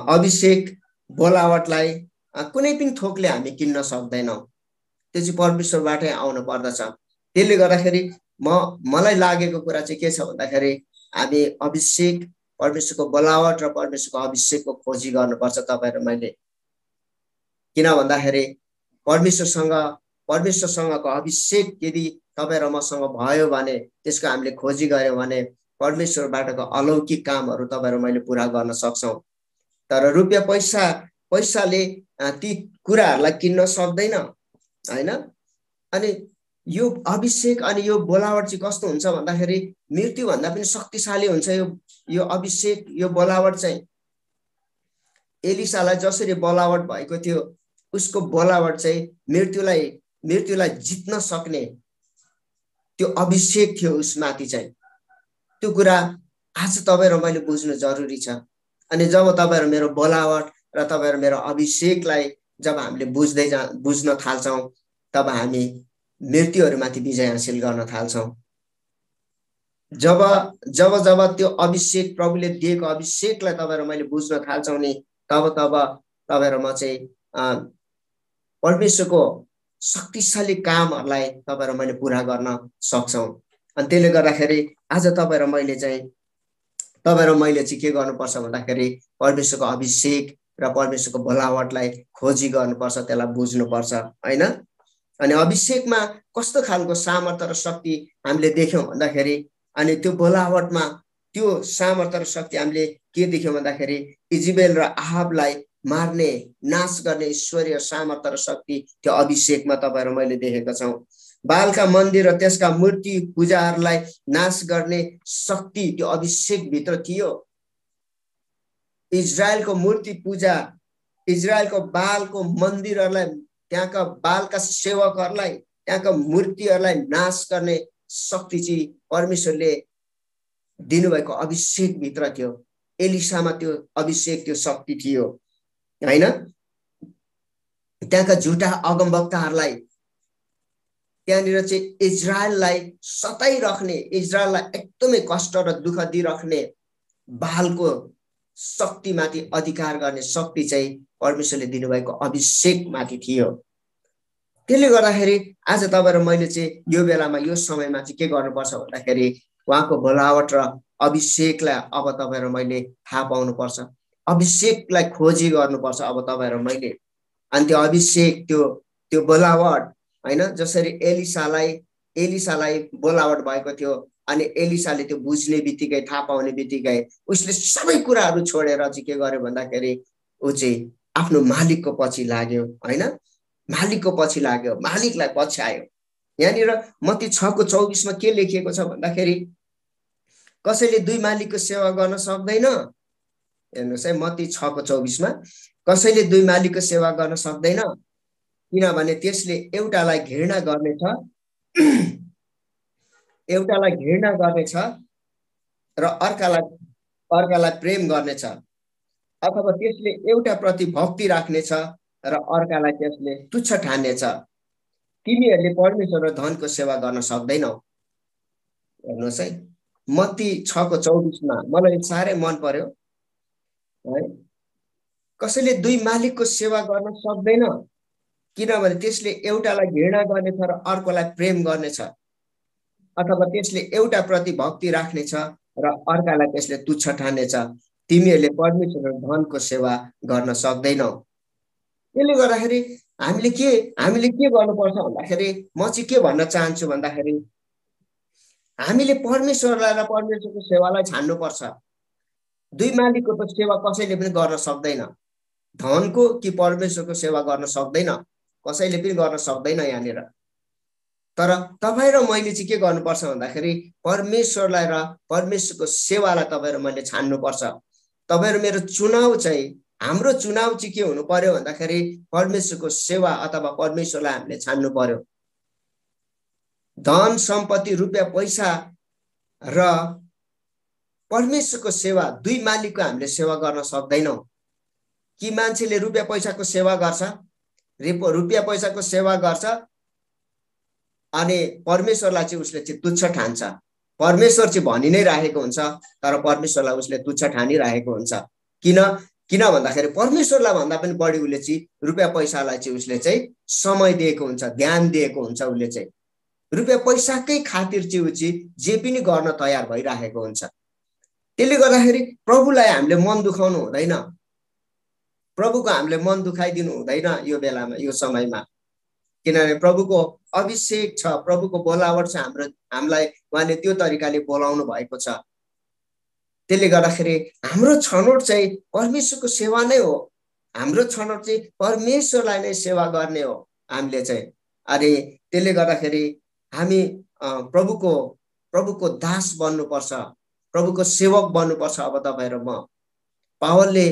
अभिषेक बोलावटलाई कुनै पनि थोकले हामी किन्न सक्दैनौँ, त्यो चाहिँ परमेश्वरबाटै आउनु पर्दछ। त्यसले गर्दाखेरि मलाई लागेको कुरा चाहिँ के छ भन्दाखेरि हामी अभिषेक, परमेश्वरको बोलावट र परमेश्वरको अभिषेकको खोजी गर्नुपर्छ तपाईँ र मैले। किन भन्दाखेरि परमेश्वरसँगको अभिषेक यदि तपाईँ र मसँग भयो भने, त्यसको हामीले खोजी गऱ्यौँ भने परमेश्वरबाटको अलौकिक कामहरू तपाईँ र मैले पुरा गर्न सक्छौँ। तर रुपियाँ पैसाले ती कुराहरूलाई किन्न सक्दैन, होइन? अनि यो अभिषेक अनि यो बोलावट चाहिँ कस्तो हुन्छ भन्दाखेरि मृत्युभन्दा पनि शक्तिशाली हुन्छ यो अभिषेक, यो बोलावट चाहिँ। एलिसालाई जसरी बोलावट भएको थियो, उसको बोलावट चाहिँ मृत्युलाई जित्न सक्ने त्यो अभिषेक थियो उसमाथि चाहिँ। त्यो कुरा आज तपाईँ र मैले बुझ्नु जरुरी छ। अनि जब तपाईँ र मेरो बोलावट र तपाईँ र मेरो अभिषेकलाई जब हामीले बुझ्न थाल्छौँ, तब हामी मृत्युहरूमाथि विजय हासिल गर्न थाल्छौँ। जब त्यो अभिषेक, प्रभुले दिएको अभिषेकलाई तपाईँ र मैले बुझ्न थाल्छौँ नि, तब तपाईँ र म चाहिँ परमेश्वरको शक्तिशाली कामहरूलाई तपाईँ र मैले पुरा गर्न सक्छौँ। अनि त्यसले गर्दाखेरि आज तपाईँ र मैले चाहिँ के गर्नुपर्छ भन्दाखेरि परमेश्वरको अभिषेक र परमेश्वरको बोलावटलाई खोजी गर्नुपर्छ, त्यसलाई बुझ्नुपर्छ, होइन? अनि अभिषेकमा कस्तो खालको सामर्थ्य र शक्ति हामीले देख्यौँ भन्दाखेरि, अनि त्यो बोलावटमा त्यो सामर्थ्य र शक्ति हामीले के देख्यौँ भन्दाखेरि इजेबेल र आहाबलाई मार्ने, नाश गर्ने ईश्वरीय सामर्थ्य र शक्ति त्यो अभिषेकमा तपाईँ र मैले देखेका छौँ। बालका मन्दिर र त्यसका मूर्ति पूजाहरूलाई नाश गर्ने शक्ति त्यो अभिषेकभित्र थियो। इजरायलको मूर्ति पूजा, इजरायलको बालको मन्दिरहरूलाई, त्यहाँका बालका सेवकहरूलाई, त्यहाँका मूर्तिहरूलाई नाश गर्ने शक्ति चाहिँ परमेश्वरले दिनुभएको अभिषेकभित्र थियो। एलिसामा त्यो अभिषेक, त्यो शक्ति थियो, होइन? त्यहाँका झुटा अगमवक्ताहरूलाई, त्यहाँनिर चाहिँ इजरायललाई सताइराख्ने, इजरायललाई एकदमै कष्ट र दुःख दिइराख्ने बालको शक्तिमाथि अधिकार गर्ने शक्ति चाहिँ परमेश्वरले दिनुभएको अभिषेकमाथि थियो। त्यसले गर्दाखेरि आज तपाईँ र मैले चाहिँ यो बेलामा, यो समयमा चाहिँ के गर्नुपर्छ भन्दाखेरि उहाँको बोलावट र अभिषेकलाई अब तपाईँ र मैले थाहा पाउनुपर्छ, अभिषेकलाई खोजी गर्नुपर्छ अब तपाईँ र मैले। अनि त्यो अभिषेक, त्यो बोलावट, होइन? जसरी एलिसालाई बोलावट भएको थियो, अनि एलिसाले त्यो बुझ्ने बित्तिकै, थाहा पाउने बित्तिकै उसले सबै कुराहरू छोडेर चाहिँ के गर्यो भन्दाखेरि ऊ चाहिँ आफ्नो मालिकको पछि लाग्यो, होइन? मालिकको पछि लाग्यो, मालिकलाई पछ्यायो। यहाँनिर मत्ती 6:24 मा के लेखिएको छ भन्दाखेरि कसैले दुई मालिकको सेवा गर्न सक्दैन। हेर्नुहोस् है, मत्ती 6:24 मा कसैले दुई मालिकको सेवा गर्न सक्दैन, किनभने त्यसले एउटालाई घृणा गर्नेछ र अर्कालाई प्रेम गर्नेछ, अथवा त्यसले एउटा प्रति भक्ति राख्नेछ र अर्कालाई त्यसले तुच्छ ठान्नेछ। तिमीहरूले परमेश्वर र धनको सेवा गर्न सक्दैनौ। हेर्नुहोस् है, मत्ती 6:24 मा मलाई साह्रै मन पर्यो है। कसैले दुई मालिकको सेवा गर्न सक्दैन, किनभने त्यसले एउटालाई घृणा गर्नेछ र अर्कोलाई प्रेम गर्नेछ, अथवा त्यसले एउटा प्रति भक्ति राख्नेछ र अर्कालाई त्यसले तुच्छ ठान्नेछ। तिमीहरूले परमेश्वर र धनको सेवा गर्न सक्दैनौ। त्यसले गर्दाखेरि हामीले के गर्नुपर्छ भन्दाखेरि म चाहिँ के भन्न चाहन्छु भन्दाखेरि हामीले परमेश्वरलाई र परमेश्वरको सेवालाई छान्नुपर्छ। दुई मालिकको त सेवा कसैले पनि गर्न सक्दैन। धनको कि परमेश्वरको सेवा गर्न सक्दैन, कसैले पनि गर्न सक्दैन यहाँनिर। तर तपाईँ र मैले चाहिँ के गर्नुपर्छ भन्दाखेरि परमेश्वरलाई र परमेश्वरको सेवालाई तपाईँ र मैले छान्नुपर्छ। तपाईँ र मेरो चुनाव चाहिँ, हाम्रो चुनाव चाहिँ के हुनु पर्यो भन्दाखेरि परमेश्वरको सेवा अथवा परमेश्वरलाई हामीले छान्नु पर्यो। धन सम्पत्ति रुपियाँ पैसा र परमेश्वरको सेवा, दुई मालिकको हामीले सेवा गर्न सक्दैनौँ। कि मान्छेले रुपियाँ पैसाको सेवा गर्छ, रुपियाँ पैसाको सेवा गर्छ अनि परमेश्वरलाई चाहिँ उसले चाहिँ तुच्छ ठान्छ। परमेश्वर चाहिँ भनि नै राखेको हुन्छ, तर परमेश्वरलाई उसले तुच्छ ठानिरहेको हुन्छ। किन भन्दाखेरि परमेश्वरलाई भन्दा पनि बढी उसले चाहिँ रुपियाँ पैसालाई चाहिँ उसले चाहिँ समय दिएको हुन्छ, ध्यान दिएको हुन्छ। उसले चाहिँ रुपियाँ पैसाकै खातिर चाहिँ ऊ चाहिँ जे पनि गर्न तयार भइराखेको हुन्छ। त्यसले गर्दाखेरि प्रभुलाई हामीले मन दुखाउनु हुँदैन, प्रभुको हामीले मन दुखाइदिनु हुँदैन यो बेलामा, यो समयमा। किनभने प्रभुको अभिषेक छ, प्रभुको बोलावट छ, हामीलाई उहाँले त्यो तरिकाले बोलाउनु भएको छ। त्यसले गर्दाखेरि हाम्रो छनौट चाहिँ परमेश्वरको सेवा नै हो। हाम्रो छनौट चाहिँ परमेश्वरलाई नै सेवा गर्ने हो हामीले चाहिँ। अनि त्यसले गर्दाखेरि हामी प्रभुको दास बन्नुपर्छ, प्रभुको सेवक बन्नुपर्छ। अब तपाईँ र म, पावलले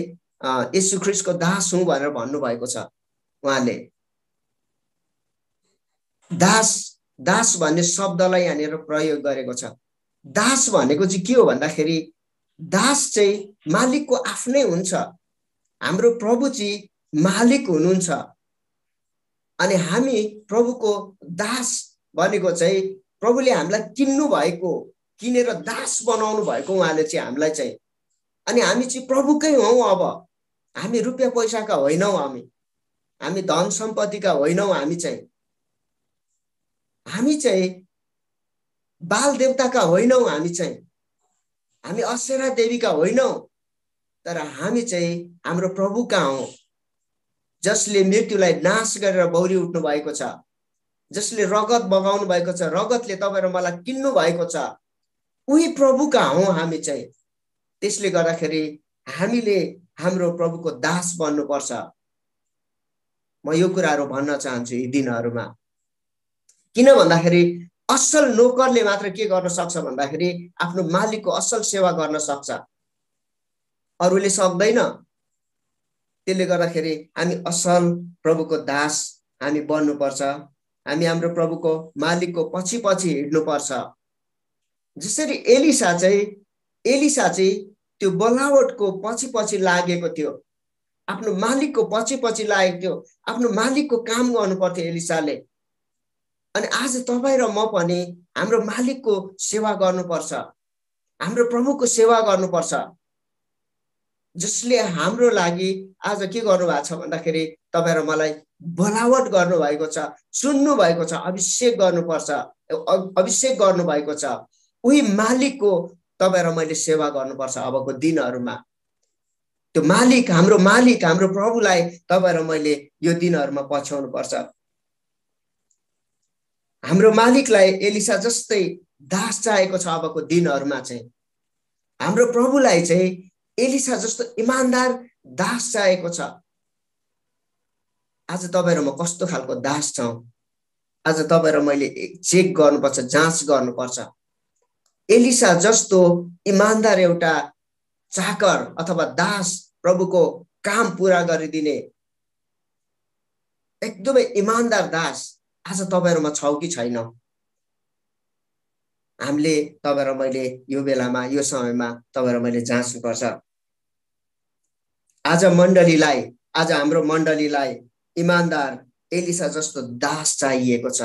येशू ख्रीष्टको दास हुँ भनेर भन्नुभएको छ। उहाँले दास भन्ने शब्दलाई यहाँनिर प्रयोग गरेको छ। दास भनेको चाहिँ के हो भन्दाखेरि दास चाहिँ मालिकको आफ्नै हुन्छ। हाम्रो प्रभु चाहिँ मालिक हुनुहुन्छ अनि हामी प्रभुको दास भनेको चाहिँ प्रभुले हामीलाई किन्नु भएको, किनेर दास बनाउनु भएको उहाँले चाहिँ हामीलाई चाहिँ। अनि हामी चाहिँ प्रभुकै हौँ। अब हामी रुपियाँ पैसाका होइनौँ, हामी धन सम्पत्तिका होइनौँ। हामी चाहिँ बाल देवताका होइनौँ, हामी असेरा देवीका होइनौँ, तर हामी चाहिँ हाम्रो प्रभुका हौँ, जसले मृत्युलाई नाश गरेर बौरी उठ्नु भएको छ, जसले रगत बगाउनु भएको छ, रगतले तपाईँ र मलाई किन्नु भएको छ। उही प्रभुका हौँ हामी चाहिँ। त्यसले गर्दाखेरि हामीले हाम्रो प्रभुको दास बन्नुपर्छ। म यो कुराहरू भन्न चाहन्छु यी दिनहरूमा। किन भन्दाखेरि असल नोकरले मात्र के गर्न सक्छ भन्दाखेरि आफ्नो मालिकको असल सेवा गर्न सक्छ, अरूले सक्दैन। त्यसले गर्दाखेरि हामी असल प्रभुको दास हामी बन्नुपर्छ। हामी हाम्रो प्रभुको मालिकको पछि हिँड्नुपर्छ। जसरी एलिसा चाहिँ त्यो बोलावटको पछि लागेको थियो, आफ्नो मालिकको पछि लागेको थियो, आफ्नो मालिकको काम गर्नु पर्थ्यो एलिसाले। अनि आज तपाईँ र म पनि हाम्रो मालिकको सेवा गर्नुपर्छ, हाम्रो प्रभुको सेवा गर्नुपर्छ, जसले हाम्रो लागि आज के गर्नुभएको छ भन्दाखेरि तपाईँ र मलाई बोलावट गर्नुभएको छ, चुन्नु भएको छ, अभिषेक गर्नुभएको छ। उही मालिकको तपाईँ र मैले सेवा गर्नुपर्छ अबको दिनहरूमा। त्यो मालिक, हाम्रो प्रभुलाई तपाईँ र मैले यो दिनहरूमा पछ्याउनु पर्छ। हाम्रो मालिकलाई एलिसा जस्तै दास चाहिएको छ अबको दिनहरूमा चाहिँ। हाम्रो प्रभुलाई चाहिँ एलिसा जस्तो इमानदार दास चाहिएको छ। आज तपाईँ र म कस्तो खालको दास छौँ? आज तपाईँ र मैले चेक गर्नुपर्छ, जाँच गर्नुपर्छ। एलिसा जस्तो इमानदार एउटा चाकर अथवा दास, प्रभुको काम पूरा गरिदिने एकदमै इमानदार दास आज तपाईहरुमा छौ कि छैन? हामीले तपाईँ र मैले यो बेलामा, यो समयमा तपाईँ र मैले जाँच्नुपर्छ। आज हाम्रो मण्डलीलाई इमानदार एलिसा जस्तो दास चाहिएको छ।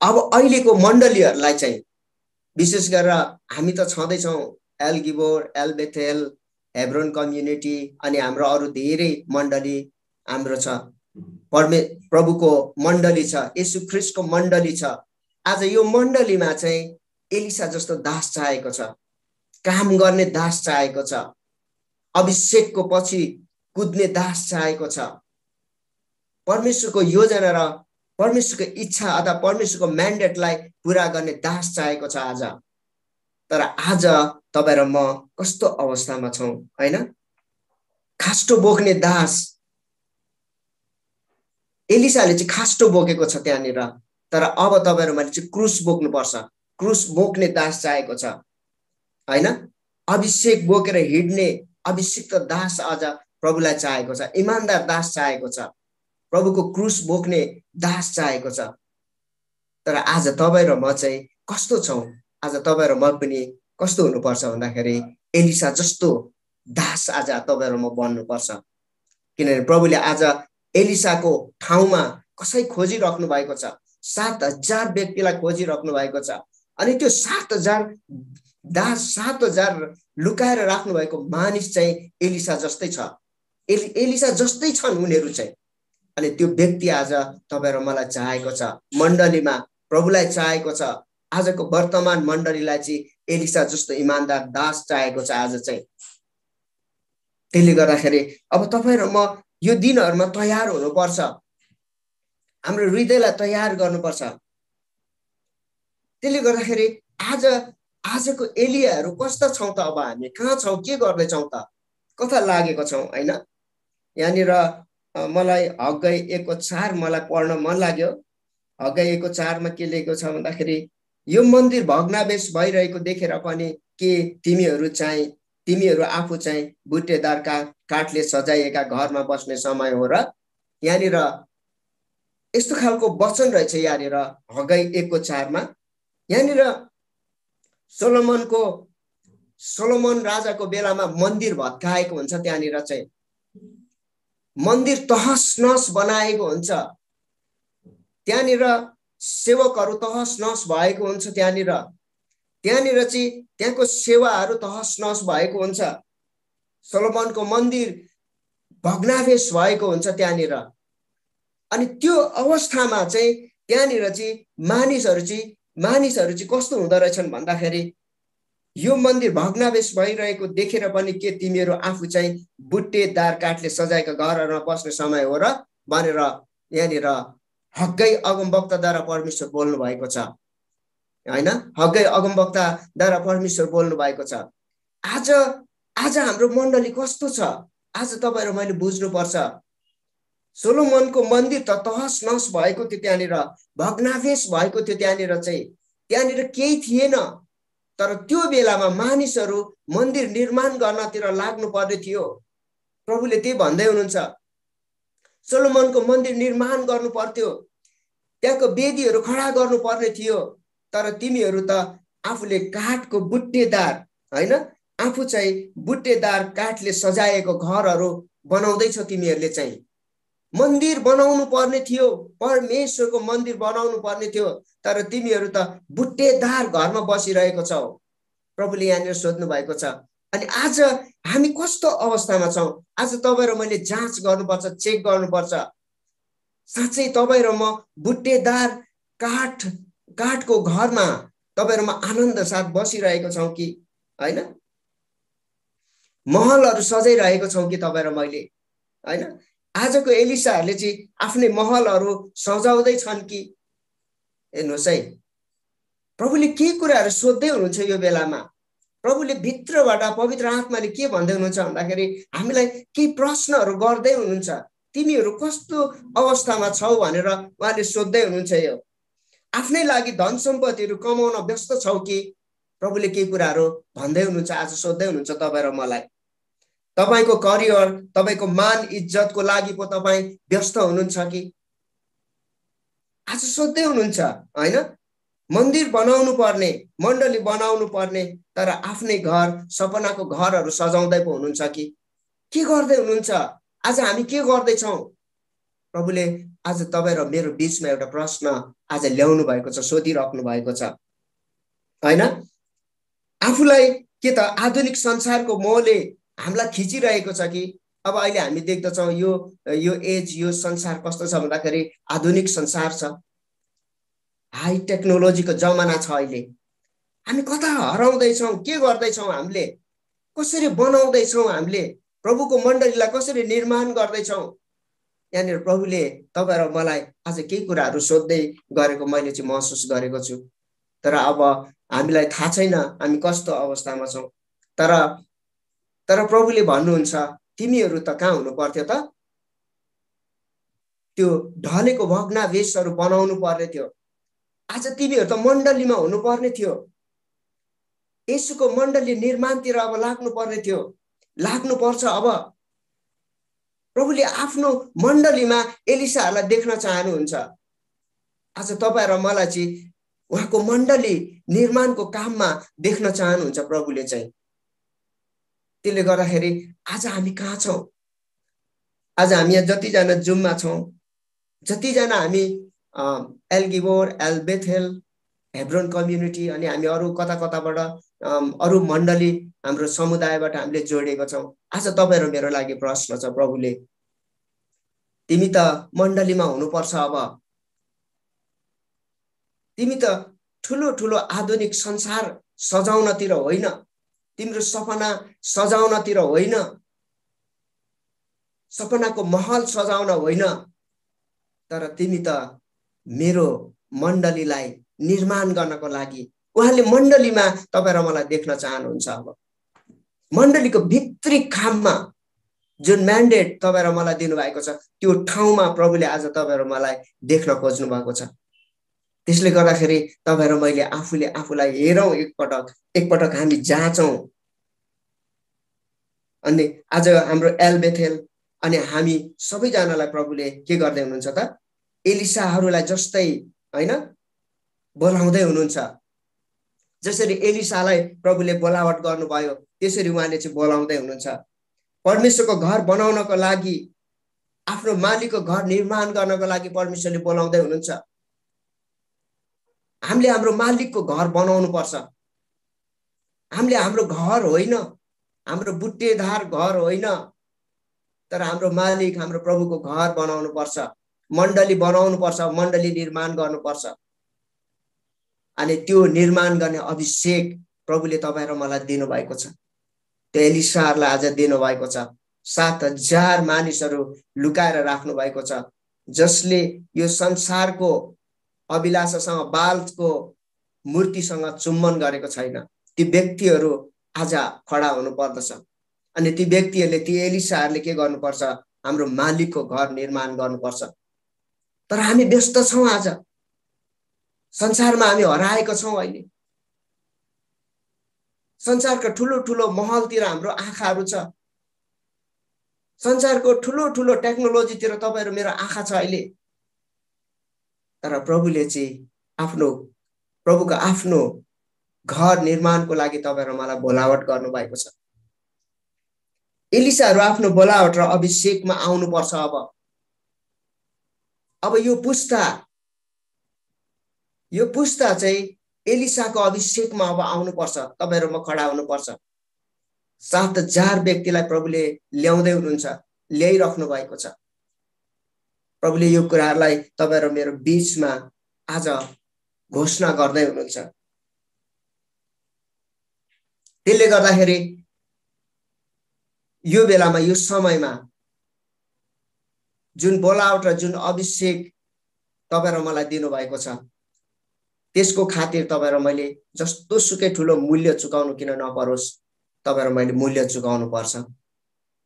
अब अहिलेको मण्डलीहरूलाई चाहिँ विशेष गरेर हामी त छँदैछौँ El Gibbor, El Bethel, Hebron community अनि हाम्रो अरू धेरै मण्डली हाम्रो छ। प्रभुको मण्डली छ, येशू ख्रीष्टको मण्डली छ। आज यो मण्डलीमा चाहिँ एलिसा जस्तो दास चाहिएको छ, काम गर्ने दास चाहिएको छ, अभिषेकको पछि कुद्ने दास चाहिएको छ। परमेश्वरको योजना र परमेश्वरको इच्छा अथवा परमेश्वरको म्यान्डेटलाई पूरा गर्ने दास चाहिएको छ आज। तर आज तपाईँ र म कस्तो अवस्थामा छौं, हैन? खास्टो बोक्ने दास एलिसाले चाहिँ खास्टो बोकेको छ त्यहाँनिर, तर अब तपाईँ र मैले चाहिँ क्रुस बोक्नुपर्छ। क्रुस बोक्ने दास चाहिएको छ, हैन? अभिषेक बोकेर हिड्ने अभिषिक्त दास आज प्रभुलाई चाहिएको छ, इमानदार दास चाहिएको छ, प्रभुको क्रुस बोक्ने दास चाहिएको छ। तर आज तपाईँ र म चाहिँ कस्तो छौं? आज तपाईँ र म पनि कस्तो हुनुपर्छ भन्दाखेरि एलिसा जस्तो दास आज तपाईँ र म बन्नुपर्छ। किनभने प्रभुले आज एलिसाको ठाउँमा कसै खोजिराख्नु भएको छ, 7,000 व्यक्तिलाई खोजिराख्नु भएको छ। अनि त्यो 7,000 दास, 7,000 लुकाएर राख्नु भएको मानिस चाहिँ एलिसा जस्तै छ, एलिसा जस्तै छन् उनीहरू चाहिँ। अनि त्यो व्यक्ति आज तपाईँ र मलाई चाहेको छ, मण्डलीमा प्रभुलाई चाहेको छ। आजको वर्तमान मण्डलीलाई चाहिँ एलिसा जस्तो इमानदार दास चाहेको छ आज चाहिँ। त्यसले गर्दाखेरि अब तपाईँ र म यो दिनहरुमा तयार हुनुपर्छ, हाम्रो हृदयलाई तयार गर्नुपर्छ। त्यसले गर्दाखेरि आजको एलियाहरू कस्ता छौं त? अब हामी कहाँ छौं, के गर्दै छौं त, कता लागेको छौं, हैन? यहाँनिर मलाई हग्गाई 1:4 मलाई पढ्न मन लाग्यो। हग्गाई 1:4 मा के लेखेको छ भन्दाखेरि यो मन्दिर भग्नावेश भइरहेको देखेर पनि के तिमीहरू आफू चाहिँ बुट्टेदार काठले सजाइएका घरमा बस्ने समय हो र? यहाँनिर यस्तो खालको वचन रहेछ यहाँनिर हग्गाई 1:4 मा। यहाँनिर सोलोमन राजाको बेलामा मन्दिर भत्काएको हुन्छ, त्यहाँनिर चाहिँ मन्दिर तहस नहस बनाएको हुन्छ, त्यहाँनिर सेवकहरू तहस नहस भएको हुन्छ, त्यहाँनिर चाहिँ त्यहाँको सेवाहरू तहस नहस भएको हुन्छ। सोलोमनको मन्दिर भग्नावेश भएको हुन्छ त्यहाँनिर। अनि त्यो अवस्थामा चाहिँ त्यहाँनिर चाहिँ मानिसहरू चाहिँ कस्तो हुँदो रहेछन् भन्दाखेरि यो मन्दिर भग्नावेश भइरहेको देखेर पनि के तिमीहरू आफू चाहिँ बुट्टेदार काठले सजाएका घरहरूमा बस्ने समय हो र भनेर यहाँनिर हग्गाई अगमवक्ताद्वारा परमेश्वर बोल्नु भएको छ, हैन? हग्गाई अगमवक्ताद्वारा परमेश्वर बोल्नु भएको छ। आज हाम्रो मण्डली कस्तो छ? आज तपाईँ र मैले बुझ्नुपर्छ। सोलोमनको मन्दिर त तहस नहस भएको थियो, त्यहाँनिर भग्नावेश भएको थियो, त्यहाँनिर केही थिएन। तर त्यो बेलामा मानिसहरू मन्दिर निर्माण गर्नतिर लाग्नु पर्ने थियो। प्रभुले त्यही भन्दै हुनुहुन्छ, सोलोमनको मन्दिर निर्माण गर्नु पर्थ्यो, त्यहाँको वेदीहरू खडा गर्नु पर्ने थियो। तर तिमीहरू त आफूले काठको बुट्टेदार, हैन? आफू चाहिँ बुट्टेदार काठले सजाएको घरहरू बनाउँदैछौ। तिमीहरूले चाहिँ मन्दिर बनाउनु पर्ने थियो, परमेश्वरको मन्दिर बनाउनु पर्ने थियो, तर तिमीहरू त बुट्टेदार घरमा बसिरहेको छौ। प्रभुले यहाँनिर सोध्नु भएको छ। अनि आज हामी कस्तो अवस्थामा छौं? आज तपाईँ र मैले जाँच गर्नुपर्छ, चेक गर्नुपर्छ। साँच्चै तपाईँ र म बुट्टेदार काठको घरमा तपाईँ र म आनन्द साथ बसिरहेको छौं कि हैन? महलहरू सजाइरहेको छौं कि तपाईँ र मैले, हैन? आजको एलिसाहरूले चाहिँ आफ्नै महलहरू सजाउँदै छन् कि? हेर्नुहोस् है, प्रभुले के कुराहरू सोध्दै हुनुहुन्छ यो बेलामा? प्रभुले भित्रबाट पवित्र आत्माले के भन्दै हुनुहुन्छ भन्दाखेरि हामीलाई केही प्रश्नहरू गर्दै हुनुहुन्छ। तिमीहरू कस्तो अवस्थामा छौ भनेर उहाँले सोध्दै हुनुहुन्छ। यो आफ्नै लागि धन सम्पत्तिहरू कमाउन व्यस्त छौ कि? प्रभुले केही कुराहरू भन्दै हुनुहुन्छ, आज सोध्दै हुनुहुन्छ तपाईँ र मलाई। तपाईँको करियर, तपाईँको मान इज्जतको लागि पो तपाईँ व्यस्त हुनुहुन्छ कि? आज सोध्दै हुनुहुन्छ होइन? मन्दिर बनाउनु पर्ने, मण्डली बनाउनु पर्ने, तर आफ्नै घर, सपनाको घरहरू सजाउँदै पो हुनुहुन्छ कि? के गर्दै हुनुहुन्छ? आज हामी के गर्दैछौँ? प्रभुले आज तपाईँ र मेरो बिचमा एउटा प्रश्न आज ल्याउनु भएको छ, सोधिराख्नु भएको छ होइन? आफूलाई के त आधुनिक संसारको मोहले हामीलाई खिचिरहेको छ कि? अब अहिले हामी देख्दछौँ यो एज, यो संसार कस्तो छ भन्दाखेरि आधुनिक संसार छ, हाई टेक्नोलोजीको जमाना छ। अहिले हामी कता हराउँदैछौँ? के गर्दैछौँ? हामीले कसरी बनाउँदैछौँ? हामीले प्रभुको मण्डलीलाई कसरी निर्माण गर्दैछौँ? यहाँनिर प्रभुले तपाईँ र मलाई आज केही कुराहरू सोध्दै गरेको मैले चाहिँ महसुस गरेको छु। तर अब हामीलाई थाहा छैन हामी कस्तो अवस्थामा छौँ। तर प्रभुले भन्नुहुन्छ, तिमीहरू त कहाँ हुनु पर्थ्यो त? त्यो ढलेको भग्नावेशहरू बनाउनु पर्ने थियो। आज तिमीहरू त मण्डलीमा हुनुपर्ने थियो। येशूको मण्डली निर्माणतिर अब लाग्नु पर्ने थियो, लाग्नुपर्छ। अब प्रभुले आफ्नो मण्डलीमा एलिसाहरूलाई देख्न चाहनुहुन्छ। आज तपाईँ र मलाई चाहिँ उहाँको मण्डली निर्माणको काममा देख्न चाहनुहुन्छ प्रभुले चाहिँ। त्यसले गर्दाखेरि आज हामी कहाँ छौँ? आज हामी यहाँ जतिजना जुममा छौँ, जतिजना हामी एल्गिबोर, एल्बेथेल, हेब्रोन कम्युनिटी अनि हामी अरू कता कताबाट अरू मण्डली हाम्रो समुदायबाट हामीले जोडेको छौँ। आज तपाईँ र मेरो लागि प्रश्न छ, प्रभुले तिमी त मण्डलीमा हुनुपर्छ। अब तिमी त ठुलो ठुलो आधुनिक संसार सजाउनतिर होइन, तिम्रो सपना सजाउनतिर होइन, सपनाको महल सजाउन होइन, तर तिमी त मेरो मण्डलीलाई निर्माण गर्नको लागि उहाँले मण्डलीमा तपाईँ र मलाई देख्न चाहनुहुन्छ। अब मण्डलीको भित्री काममा जुन म्यान्डेट तपाईँ र मलाई दिनुभएको छ, त्यो ठाउँमा प्रभुले आज तपाईँ र मलाई देख्न खोज्नु भएको छ। त्यसले गर्दाखेरि तपाईँ र मैले आफूलाई हेरौँ, एकपटक हामी जाँचौँ। अनि आज हाम्रो एल्बेथेल अनि हामी सबैजनालाई प्रभुले के गर्दै हुनुहुन्छ त? एलिसाहरूलाई जस्तै होइन बोलाउँदै हुनुहुन्छ। जसरी एलिसालाई प्रभुले बोलावट गर्नुभयो त्यसरी उहाँले चाहिँ बोलाउँदै हुनुहुन्छ। परमेश्वरको घर बनाउनको लागि, आफ्नो मालिकको घर निर्माण गर्नको लागि परमेश्वरले बोलाउँदै हुनुहुन्छ। हामीले हाम्रो मालिकको घर बनाउनु पर्छ। हामीले हाम्रो घर होइन, हाम्रो बुट्टेदार घर होइन, तर हाम्रो मालिक, हाम्रो प्रभुको घर बनाउनु पर्छ, मण्डली बनाउनु पर्छ, मण्डली निर्माण गर्नुपर्छ। अनि त्यो निर्माण गर्ने अभिषेक प्रभुले तपाईँ र मलाई दिनुभएको छ। त्यो एलिसाहरूलाई आज दिनुभएको छ। 7,000 मानिसहरू लुकाएर राख्नु भएको छ, जसले यो संसारको अभिलाषासँग, बालको मूर्तिसँग चुम्बन गरेको छैन। ती व्यक्तिहरू आज खडा हुनु पर्दछ। अनि ती व्यक्तिहरूले, ती एलिसाहरूले के गर्नुपर्छ? हाम्रो मालिकको घर निर्माण गर्नुपर्छ। तर हामी व्यस्त छौँ। आज संसारमा हामी हराएको छौँ। अहिले संसारको ठुलो ठुलो महलतिर हाम्रो आँखाहरू छ। संसारको ठुलो ठुलो टेक्नोलोजीतिर तपाईँ र मेरो आँखा छ अहिले। तर प्रभुले चाहिँ प्रभुको आफ्नो घर निर्माणको लागि तपाईँ र मलाई बोलावट गर्नुभएको छ। एलिसाहरू आफ्नो बोलावट र अभिषेकमा आउनुपर्छ। अब यो पुस्ता चाहिँ एलिसाको अभिषेकमा अब आउनुपर्छ। तपाईँ र म खडा हुनुपर्छ। 7,000 व्यक्तिलाई प्रभुले ल्याउँदै हुनुहुन्छ, ल्याइराख्नु भएको छ। प्रभुले यो कुराहरूलाई तपाईँ र मेरो बिचमा आज घोषणा गर्दै हुनुहुन्छ। त्यसले गर्दाखेरि यो बेलामा, यो समयमा जुन बोलावट र जुन अभिषेक तपाईँ र मलाई दिनुभएको छ, त्यसको खातिर तपाईँ र मैले जस्तो सुकै ठुलो मूल्य चुकाउनु किन नपरोस्, तपाईँ र मैले मूल्य चुकाउनु पर्छ।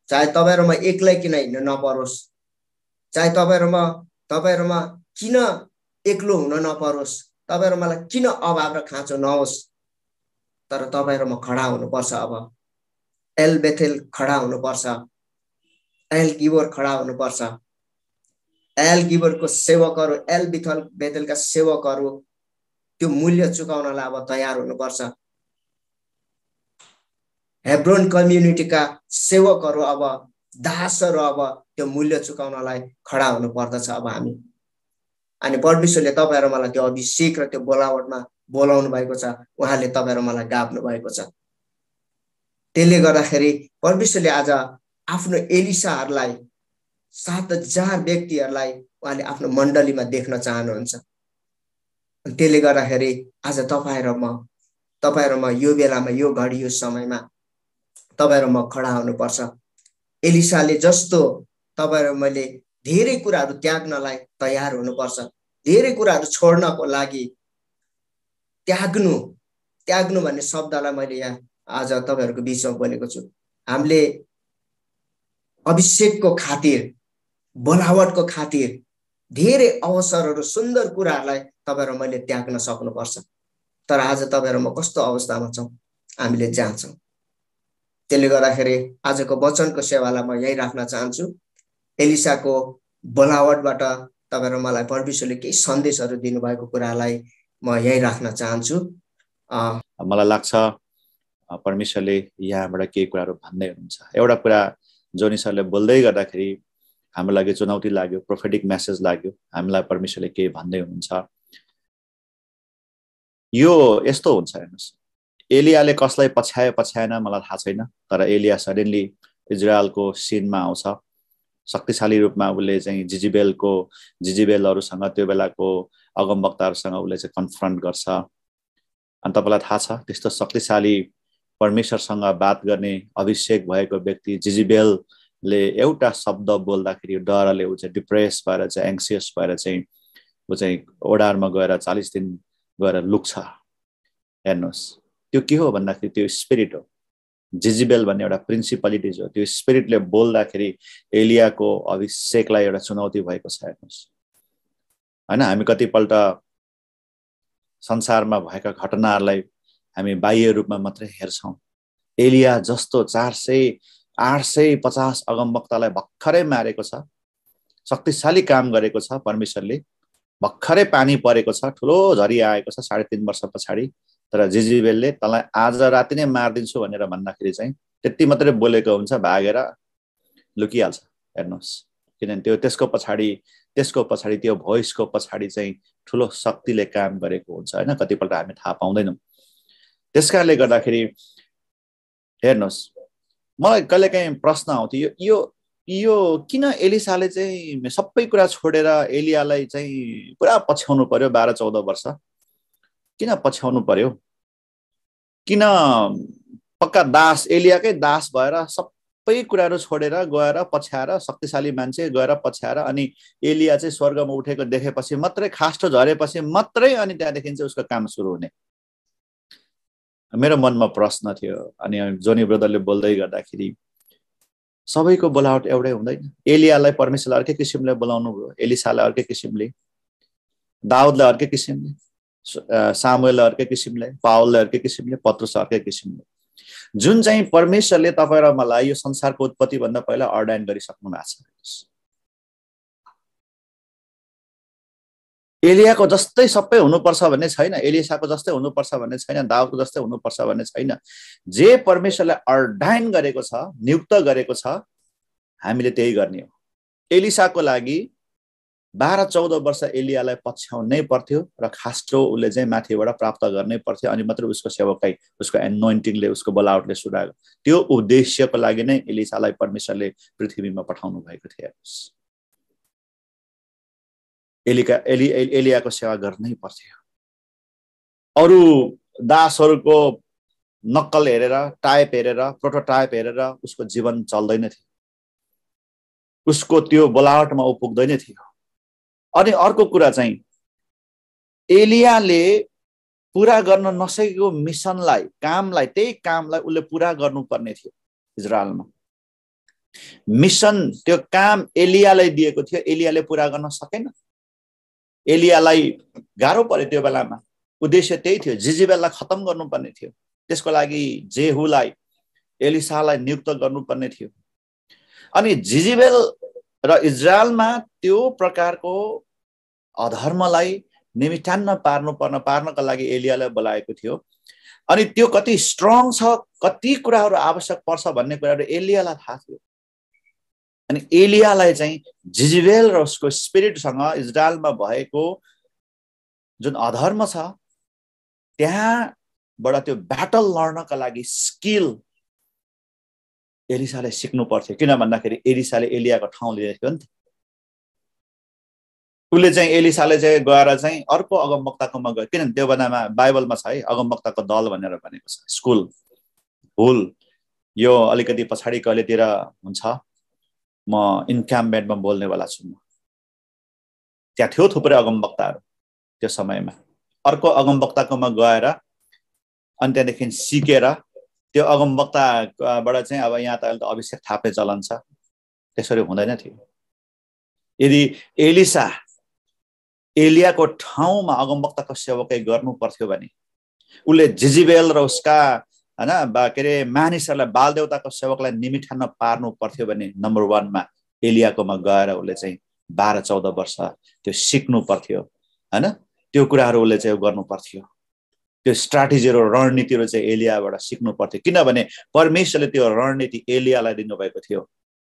चाहे तपाईँ र म एक्लै किन हिँड्न नपरोस्, चाहे तपाईहरुमा किन एक्लो हुन नपरोस्, तपाईहरुमालाई किन अभाव र खाँचो नहोस्, तर तपाईहरुमा खडा हुनुपर्छ। अब एल बेथेल खडा हुनुपर्छ, एल गिबोर खडा हुनुपर्छ। एल गिबोरको सेवकहरू, एल बेथेलका सेवकहरू त्यो मूल्य चुकाउनलाई अब तयार हुनुपर्छ। हेब्रोन कम्युनिटीका सेवकहरू अब दासहरू अब त्यो मूल्य चुकाउनलाई खडा हुनु पर्दछ अब हामी। अनि परमेश्वरले तपाईहरु मलाई त्यो अभिषेक र त्यो बोलावटमा बोलाउनु भएको छ, उहाँले तपाईहरु मलाई गाप्नु भएको छ। त्यसले गर्दाखेरि परमेश्वरले आज आफ्नो एलिसाहरूलाई 7000 व्यक्तिहरूलाई उहाँले आफ्नो मण्डलीमा देख्न चाहनुहुन्छ। त्यसले गर्दाखेरि आज तपाईहरुमा यो बेलामा, यो घडी, यो समयमा तपाईहरुमा खडा हुनुपर्छ। एलिसाले जस्तो तपाईहरु मैले धेरै कुराहरू त्याग्नलाई तयार हुनुपर्छ। धेरै कुराहरू छोड्नको लागि त्याग्नु भन्ने शब्दलाई मैले यहाँ आज तपाईहरुको बीचमा बोलेको छु। हामीले अभिषेकको खातिर, बोलावटको खातिर धेरै अवसरहरू, सुन्दर कुराहरूलाई तपाईहरु मैले त्याग्न सक्नुपर्छ। तर आज तपाईहरुमा कस्तो अवस्थामा छौं, हामीले जान्छौं। त्यसले गर्दाखेरि आजको वचनको सेवालाई म यही राख्न चाहन्छु। एलिसाको बोलावटबाट तपाईहरु मलाई परमेश्वरले केही सन्देशहरू दिनुभएको कुरालाई म यही राख्न चाहन्छु। मलाई लाग्छ परमेश्वरले यहाँबाट केही कुराहरू भन्दै हुनुहुन्छ। एउटा कुरा जोनिसरले बोल्दै गर्दाखेरि हाम्रो लागि चुनौती लाग्यो, प्रोफेटिक मेसेज लाग्यो, हामीलाई परमेश्वरले केही भन्दै हुनुहुन्छ। यो यस्तो हुन्छ, हेर्नुस्, एलियाले कसलाई पछ्याएन मलाई थाहा छैन, तर एलिया सडनली इजरायलको सिनमा आउँछ। शक्तिशाली रूपमा उसले चाहिँ जिजिबेलहरूसँग, त्यो बेलाको अगमवक्ताहरूसँग उसले चाहिँ कन्फ्रन्ट गर्छ। अनि तपाईलाई थाहा छ, त्यस्तो शक्तिशाली परमेश्वरसँग बात गर्ने अभिषेक भएको व्यक्ति जिजिबेलले एउटा शब्द बोल्दाखेरि डरले ऊ चाहिँ डिप्रेस भएर चाहिँ एङ्सियस भएर चाहिँ ऊ चाहिँ ओडारमा गएर 40 दिन गएर लुक्छ। हेर्नुहोस्, त्यो के हो भन्दाखेरि त्यो स्पिरिट हो। जिजिबेल भन्ने एउटा प्रिन्सिपलिटिज हो। त्यो स्पिरिटले बोल्दाखेरि एलियाको अभिषेकलाई एउटा चुनौती भएको छ। हेर्नुहोस्, हैन, हामी कतिपल्ट संसारमा भएका घटनाहरूलाई हामी बाह्य रूपमा मात्रै हेर्छौं। एलिया जस्तो 850 अगमवक्तालाई भर्खरै मारेको छ, शक्तिशाली काम गरेको छ परमेश्वरले, भर्खरै पानी परेको छ, ठुलो झरी आएको छ 3.5 वर्ष पछाडि, तर जिजिबेलले तँलाई आज राति नै मारिदिन्छु भनेर भन्दाखेरि चाहिँ त्यति मात्रै बोलेको हुन्छ, भागेर लुकिहाल्छ। हेर्नुहोस्, किनभने त्यसको पछाडि त्यो भोइसको पछाडि चाहिँ ठुलो शक्तिले काम गरेको हुन्छ, हैन। कतिपल्ट हामी थाहा पाउँदैनौँ। त्यसकारणले गर्दाखेरि हेर्नुहोस्, मलाई कहिलेकाहीँ प्रश्न आउँथ्यो, यो किन एलिसाले चाहिँ सबै कुरा छोडेर एलियालाई चाहिँ पुरा पछ्याउनु पर्यो 12-14 वर्ष? किन पछ्याउनु पर्यो? किन पक्का दास, एलियाकै दास भएर सबै कुराहरू छोडेर गएर पछ्याएर, शक्तिशाली मान्छे गएर पछ्याएर, अनि एलिया चाहिँ स्वर्गमा उठेको देखेपछि मात्रै, खास्टो झरेपछि मात्रै अनि त्यहाँदेखि चाहिँ उसको काम सुरु हुने? मेरो मनमा प्रश्न थियो। अनि जोनी ब्रदरले बोल्दै गर्दाखेरि सबैको बोलावट एउटै हुँदैन। एलियालाई परमेश्वरले अर्कै किसिमले बोलाउनु भयो, एलिसालाई अर्कै किसिमले, दाउदलाई अर्कै किसिमले, सामुएललाई अर्कै किसिमले, पावललाई अर्कै किसिमले, पत्रुस अर्कै किसिमले। जुन चाहिँ परमेश्वरले तपाईँ र मलाई यो संसारको उत्पत्ति भन्दा पहिला अर्डाइन गरिसक्नु भएको छ। एलियाको जस्तै सबै हुनुपर्छ भन्ने छैन, एलिसाको जस्तै हुनुपर्छ भन्ने छैन, दाउदको जस्तै हुनुपर्छ भन्ने छैन। जे परमेश्वरले अर्डाइन गरेको छ, नियुक्त गरेको छ, हामीले त्यही गर्ने हो। एलिसाको लागि 12-14 वर्ष एलियालाई पछ्याउनै पर्थ्यो र खास्टो उसले चाहिँ माथिबाट प्राप्त गर्नै पर्थ्यो, अनि मात्र उसको सेवकाई, उसको एनोइन्टिङले, उसको बोलावटले सुरु आयो। त्यो उद्देश्यको लागि नै एलिसालाई परमेश्वरले पृथ्वीमा पठाउनु भएको थियो। एलियाको सेवा गर्नै पर्थ्यो। अरू दासहरूको नक्कल हेरेर, टाइप हेरेर, प्रोटोटाइप हेरेर उसको जीवन चल्दैन थियो, उसको त्यो बोलावटमा ऊ पुग्दैन थियो। अनि अर्को कुरा चाहिँ एलियाले पुरा गर्न नसकेको मिसनलाई, कामलाई, त्यही कामलाई उसले पुरा गर्नुपर्ने थियो इजरायलमा। मिसन त्यो काम एलियालाई दिएको थियो, एलियाले पुरा गर्न सकेन। एलियालाई गाह्रो पर्यो त्यो बेलामा, उद्देश्य त्यही थियो, जिजेबेललाई खतम गर्नुपर्ने थियो। त्यसको लागि जेहुलाई, एलिसालाई नियुक्त गर्नुपर्ने थियो। अनि जिजेबेल र इजरायलमा त्यो प्रकारको अधर्मलाई निमित्तान्न पार्नको लागि एलियालाई बोलाएको थियो। अनि त्यो कति स्ट्रङ छ, कति कुराहरू आवश्यक पर्छ भन्ने कुराहरू एलियालाई थाहा थियो। अनि एलियालाई चाहिँ जिजेबेल र उसको स्पिरिटसँग इजरायलमा भएको जुन अधर्म छ त्यहाँबाट त्यो ब्याटल लड्नका लागि स्किल एलिसाले सिक्नु पर्थ्यो। किन भन्दाखेरि एलिसाले एलियाको ठाउँ लिएको थियो नि त। उसले चाहिँ एलिसाले चाहिँ गएर चाहिँ अर्को अगमवक्ताकोमा गयो। किनभने त्यो बेलामा बाइबलमा छ है अगमवक्ताको दल भनेर भनेको छ, स्कुल हुल। यो अलिकति पछाडि कहिलेतिर हुन्छ, म इन्क्याम्पमेन्टमा बोल्नेवाला छु। म त्यहाँ थियो थुप्रै अगमवक्ताहरू त्यो समयमा। अर्को अगमवक्ताकोमा गएर अनि त्यहाँदेखि सिकेर त्यो अगमवक्ताबाट चाहिँ अब यहाँ त अभिषेक थाप्ने चलन छ, त्यसरी हुँदैन थियो। यदि एलिसा एलियाको ठाउँमा अगमवक्ताको सेवकै गर्नु पर्थ्यो भने उसले जिजेबेल र उसका हैन के अरे मानिसहरूलाई बाल देवताको सेवकलाई निमित्तान्न पार्नु पर्थ्यो भने नम्बर 1 मा एलियाकोमा गएर उसले चाहिँ 12-14 वर्ष त्यो सिक्नु पर्थ्यो हैन। त्यो कुराहरू उसले चाहिँ गर्नु पर्थ्यो। त्यो स्ट्राटेजीहरू रणनीतिहरू चाहिँ एलियाबाट सिक्नु पर्थ्यो। किनभने परमेश्वरले त्यो रणनीति एलियालाई दिनुभएको थियो।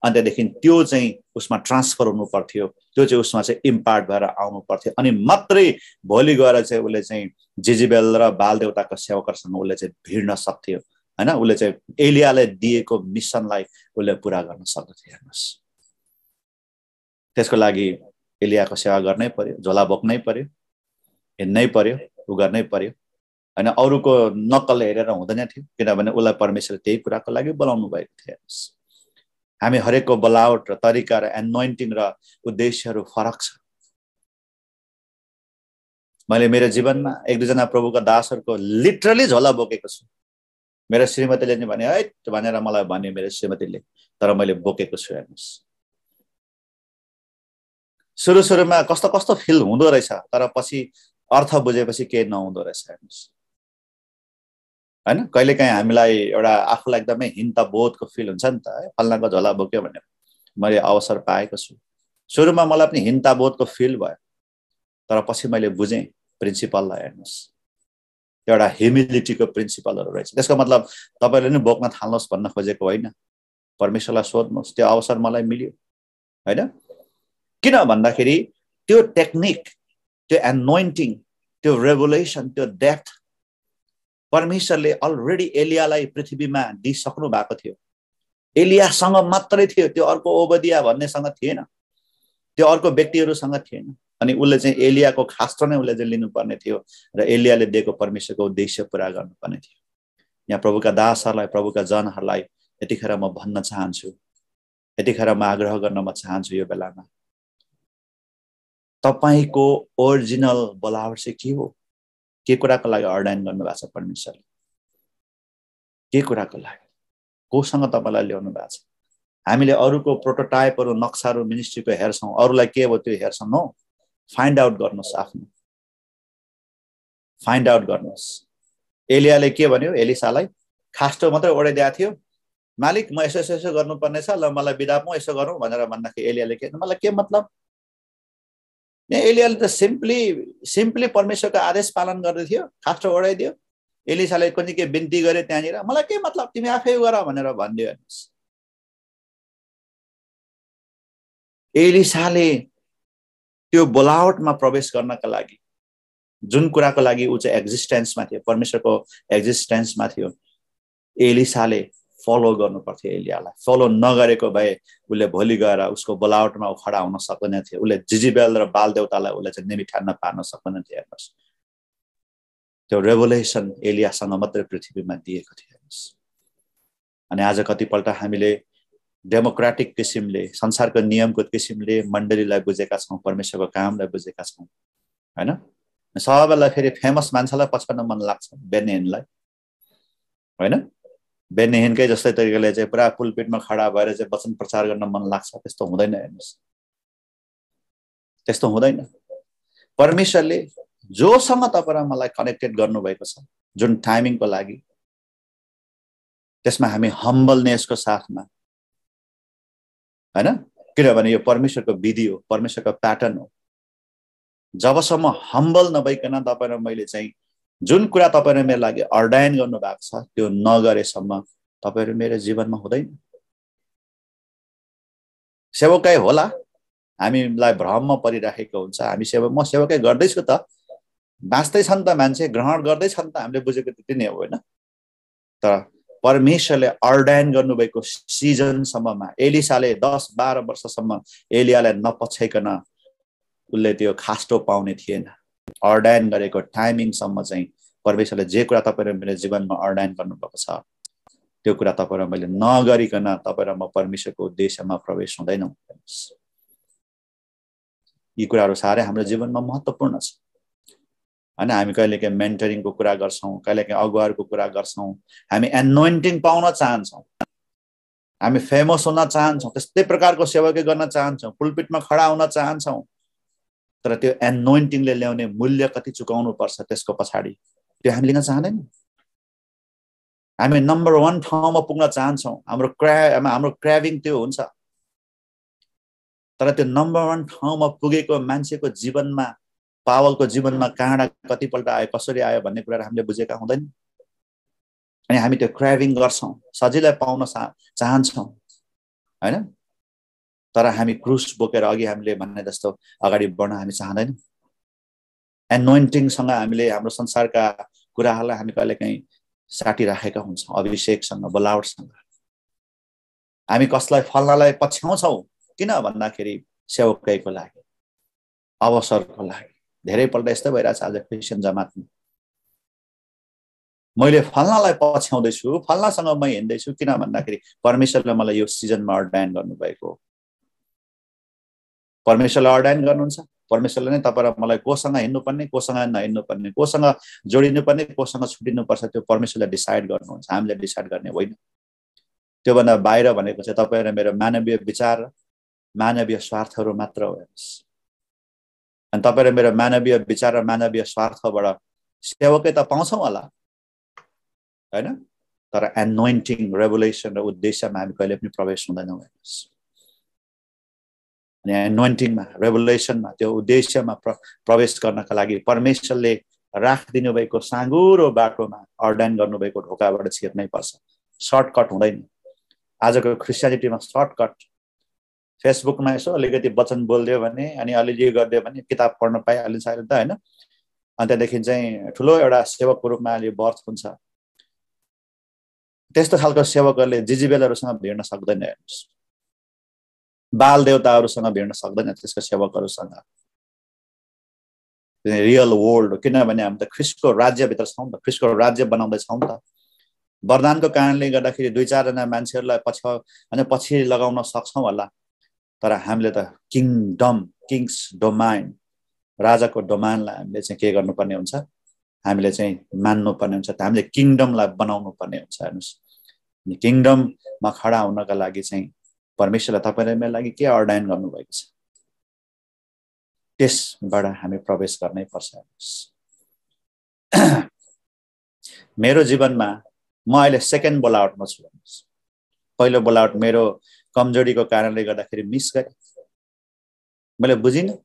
अनि त्यहाँदेखि त्यो चाहिँ उसमा ट्रान्सफर हुनु पर्थ्यो, त्यो चाहिँ उसमा चाहिँ इम्पार्ट भएर आउनु पर्थ्यो। अनि मात्रै भोलि गएर चाहिँ उसले चाहिँ जिजेबेल र बाल देवताको सेवकहरूसँग उसले चाहिँ भिड्न सक्थ्यो हैन। उसले चाहिँ एलियालाई दिएको मिसनलाई उसले पुरा गर्न सक्दथ्यो। हेर्नुहोस्, त्यसको लागि एलियाको सेवा गर्नै पर्यो, झोला बोक्नै पर्यो, हिँड्नै पर्यो, उ गर्नै पर्यो हैन। अरूको नक्कल हेरेर हुँदैन थियो, किनभने उसलाई परमेश्वरले त्यही कुराको लागि बोलाउनु भएको थियो। हेर्नुहोस्, हामी हरेकको बोलावट र तरिका र एनोइन्टिङ र उद्देश्यहरू फरक छ। मैले मेरो जीवनमा 1-2 जना प्रभुका दासहरूको लिटरली झोला बोकेको छु। मेरो श्रीमतीले नि भने है भनेर मलाई भन्यो मेरो श्रीमतीले, तर मैले बोकेको छु। हेर्नुहोस्, सुरुमा कस्तो कस्तो फिल हुँदो रहेछ, तर पछि अर्थ बुझेपछि केही नहुँदो रहेछ। हेर्नुहोस् हैन, कहिलेकाहीँ हामीलाई एउटा आफूलाई एकदमै हिन्ता बोधको फिल हुन्छ नि त, है फल्नाको झोला बोक्यो भनेर। मैले अवसर पाएको छु। सुरुमा मलाई पनि हिन्ता बोधको फिल भयो, तर पछि मैले बुझेँ प्रिन्सिपललाई। हेर्नुहोस्, एउटा ह्युमिलिटीको प्रिन्सिपलहरू रहेछ। त्यसको मतलब तपाईँले नि बोक्न थाल्नुहोस् भन्न खोजेको होइन। परमेश्वरलाई सोध्नुहोस्, त्यो अवसर मलाई मिल्यो होइन। किन भन्दाखेरि त्यो टेक्निक, त्यो एनोइन्टिङ, त्यो रेभुलेसन, त्यो डेप्थ परमेश्वरले अलरेडी एलियालाई पृथ्वीमा दिइसक्नु भएको थियो। एलियासँग मात्रै थियो, त्यो अर्को ओबदिया भन्नेसँग थिएन, त्यो अर्को व्यक्तिहरूसँग थिएन। अनि उसले चाहिँ एलियाको खास्टो नै उसले चाहिँ लिनुपर्ने थियो र एलियाले दिएको परमेश्वरको उद्देश्य पुरा गर्नुपर्ने थियो। यहाँ प्रभुका दासहरूलाई, प्रभुका जनहरूलाई यतिखेर म भन्न चाहन्छु, यतिखेर म आग्रह गर्न म चाहन्छु यो बेलामा, तपाईको ओरिजिनल बोलावट चाहिँ के हो? के कुराको लागि अर्डाइन गर्नुभएको छ परमेश्वरले? के कुराको लागि? कोसँग तपाईँलाई ल्याउनु भएको छ? हामीले अरूको प्रोटोटाइपहरू, नक्साहरू मिनिस्ट्रीको हेर्छौँ, अरूलाई के हो त्यो हेर्छौँ। नो, फाइन्ड आउट गर्नुहोस्, आफ्नो फाइन्ड आउट गर्नुहोस्। एलियाले के भन्यो? एलिसालाई खास्टो मात्रै ओढाइदिएको थियो, मालिक म यसो यसो गर्नुपर्ने छ, ल मलाई बिदा म यसो गरौँ भनेर भन्दाखेरि एलियाले के, मलाई के मतलब? एलियाले त सिम्पली परमेश्वरको आदेश पालन गर्दै थियो, खास्टो ओढाइदियो। एलिसाले पनि के बिन्ती गरे त्यहाँनिर, मलाई के मतलब, तिमी आफै गर भनेर भनिदियो। हेर्नुहोस्, एलिसाले त्यो बोलावटमा प्रवेश गर्नका लागि, जुन कुराको लागि ऊ चाहिँ एक्जिस्टेन्समा थियो, परमेश्वरको एक्जिस्टेन्समा थियो, एलिसाले फलो गर्नु पर्थ्यो एलियालाई। फलो नगरेको भए उसले भोलि गएर उसको बोलावटमा खडा हुन सक्दैन थियो। उसले जिजेबेल र बाल देवतालाई उसले चाहिँ निमित्तान्न पार्न सक्दैन थियो। हेर्नुहोस्, त्यो रेभुलेसन एलियासँग मात्रै पृथ्वीमा दिएको थियो। हेर्नुहोस्, अनि आज कतिपल्ट हामीले डेमोक्रेटिक किसिमले, संसारको नियमको किसिमले मण्डलीलाई बुझेका छौँ, परमेश्वरको कामलाई बुझेका छौँ हैन। सबैलाई फेरि फेमस मान्छेलाई पछाड्न मन लाग्छ, बेनियनलाई होइन। बेनी हिनकै जस्तै तरिकाले चाहिँ पुरा पुलपिटमा खडा भएर चाहिँ वचन प्रचार गर्न मन लाग्छ, त्यस्तो हुँदैन। हेर्नुहोस्, त्यस्तो हुँदैन। परमेश्वरले जोसँग तपाईँ र मलाई कनेक्टेड गर्नुभएको छ जुन टाइमिङको लागि, त्यसमा हामी हम्बलनेसको साथमा, हैन, किनभने यो परमेश्वरको विधि हो, परमेश्वरको प्याटर्न हो। जबसम्म हम्बल नभइकन तपाईँ र मैले चाहिँ जुन कुरा तपाईँ र मेरो लागि अर्डाइन गर्नुभएको छ त्यो नगरेसम्म तपाईँ र मेरो जीवनमा हुँदैन। सेवकै होला, हामीलाई भ्रममा परिराखेको हुन्छ, हामी म सेवकै गर्दैछु त, बाँच्दैछन् त मान्छे, ग्रहण गर्दैछन् त, हामीले बुझेको त्यति नै हो, होइन? तर परमेश्वरले अर्डाइन गर्नुभएको सिजनसम्ममा एलिसाले 10-12 वर्षसम्म एलियालाई नपछ्याइकन उसले त्यो खास्टो पाउने थिएन। अर्डाइन गरेको टाइमिङसम्म चाहिँ परमेश्वरले जे कुरा तपाईँ र मेरो जीवनमा अर्डाइन गर्नुभएको छ त्यो कुरा तपाईँ र मैले नगरिकन तपाईँ र म परमेश्वरको उद्देश्यमा प्रवेश हुँदैनौँ। यी कुराहरू साह्रै हाम्रो जीवनमा महत्त्वपूर्ण छ, हैन? हामी कहिलेकाहीँ मेन्टरिङको कुरा गर्छौँ, कहिलेकाहीँ अगुवाहरूको कुरा गर्छौँ, हामी एनोइन्टिङ पाउन चाहन्छौँ, हामी फेमस हुन चाहन्छौँ, त्यस्तै प्रकारको सेवाकै गर्न चाहन्छौँ, पुलपिटमा खडा हुन चाहन्छौँ, तर त्यो एनोइन्टिङले ल्याउने मूल्य कति चुकाउनु पर्छ त्यसको पछाडि त्यो हामी लिन चाहँदैनौँ। हामी नम्बर 1 ठाउँमा पुग्न चाहन्छौँ, हाम्रो क्राभिङ त्यो हुन्छ। तर त्यो नम्बर 1 ठाउँमा पुगेको मान्छेको जीवनमा, पावलको जीवनमा काँडा कतिपल्ट आयो, कसरी आयो भन्ने कुराहरू हामीले बुझेका हुँदैन। अनि हामी त्यो क्राभिङ गर्छौँ, सजिलै पाउन चाहन्छौँ, हैन? तर हामी क्रुस बोकेर अघि हामीले भन्ने जस्तो अगाडि बढ्न हामी चाहँदैनौँ। एनोइन्टिङसँग हामीले हाम्रो संसारका कुराहरूलाई हामी कहिलेकाहीँ साटिराखेका हुन्छौँ, अभिषेकसँग, बोलावटसँग। हामी कसलाई फल्नलाई पछ्याउँछौँ किन भन्दाखेरि सेवकैको लागि, अवसरको लागि। धेरैपल्ट यस्तो भइरहेछ आज क्रिस्चियन जमातमा, मैले फल्नालाई पछ्याउँदैछु, फल्नासँग म हिँड्दैछु किन भन्दाखेरि परमेश्वरले मलाई यो सिजनमा अर्डाइन गर्नुभएको हो। परमेश्वरले अर्डाइन गर्नुहुन्छ, परमेश्वरले नै तपाईँ र मलाई कोसँग हिँड्नुपर्ने, कोसँग नहिँड्नुपर्ने, कोसँग जोडिनुपर्ने, कोसँग छुटिनुपर्छ त्यो परमेश्वरले डिसाइड गर्नुहुन्छ, हामीले डिसाइड गर्ने होइन। त्योभन्दा बाहिर भनेको चाहिँ तपाईँ र मेरो मानवीय विचार, मानवीय स्वार्थहरू मात्र हो। अनि तपाईँ र मेरो मानवीय विचार र मानवीय स्वार्थबाट सेवकै त पाउँछौँ होला, हैन? तर एनोइन्टिङ, रेभुलेसन र उद्देश्यमा हामी कहिले पनि प्रवेश हुँदैनौँ। अनि एनोइन्टिङमा, रेभुलेसनमा, त्यो उद्देश्यमा प्रवेश गर्नका लागि परमेश्वरले राखिदिनु भएको साँगुरो बाटोमा अर्डाइन गर्नुभएको ढोकाबाट छिर्नै पर्छ। सर्टकट हुँदैन। आजको क्रिस्चियनिटीमा सर्टकट, फेसबुकमा यसो अलिकति वचन बोलिदियो भने अनि अलिअलि गरिदियो भने किताब पढ्न पाइहालिन्छ अहिले त, होइन? अनि त्यहाँदेखि चाहिँ ठुलो एउटा सेवकको रूपमा अहिले बर्थ हुन्छ। त्यस्तो खालको सेवकहरूले जिजिबेलहरूसँग भिड्न सक्दैन। हेर्नुहोस्, बाल देवताहरूसँग भिड्न सक्दैन त्यसको सेवकहरूसँग। रियल वर्ल्ड, किनभने हामी त ख्रिस्टको राज्यभित्र छौँ त, ख्रिस्टको राज्य बनाउँदैछौँ त। वरदानको कारणले गर्दाखेरि 2-4 जना मान्छेहरूलाई पछि लगाउन सक्छौँ होला, तर हामीले त किङडम, किङ्स डोमाइन, राजाको डोमाइनलाई हामीले चाहिँ के गर्नुपर्ने हुन्छ, हामीले चाहिँ मान्नुपर्ने हुन्छ, हामीले किङडमलाई बनाउनु पर्ने हुन्छ। हेर्नुहोस्, किङडममा खडा हुनका लागि चाहिँ परमेश्वरले तपाईँ र मेरो लागि के अर्डाइन गर्नुभएको छ त्यसबाट हामी प्रवेश गर्नै पर्छ। मेरो जीवनमा म अहिले सेकेन्ड बोलावटमा छु। पहिलो बोलावट मेरो कमजोरीको कारणले गर्दाखेरि मिस गरेँ, मैले बुझिनँ।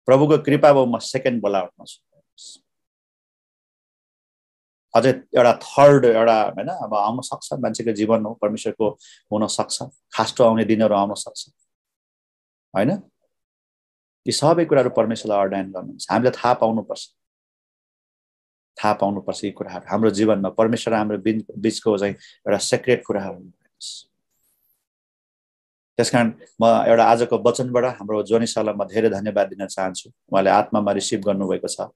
प्रभुको कृपा भयो म सेकेन्ड बोलावटमा छु। अझै एउटा थर्ड एउटा, होइन, अब आउन सक्छ, मान्छेको जीवन हो, परमेश्वरको हुन सक्छ, खास्टो आउने दिनहरू आउन सक्छ, होइन? यी सबै कुराहरू परमेश्वरले अर्डाइन गर्नुहुन्छ। हामीले थाहा पाउनुपर्छ यी कुराहरू हाम्रो जीवनमा परमेश्वर हाम्रो बिचको चाहिँ एउटा सेक्रेट कुराहरू। त्यसकारण म एउटा आजको वचनबाट हाम्रो जोनी सरलाई म धेरै धन्यवाद दिन चाहन्छु। उहाँले आत्मामा रिसिभ गर्नुभएको छ,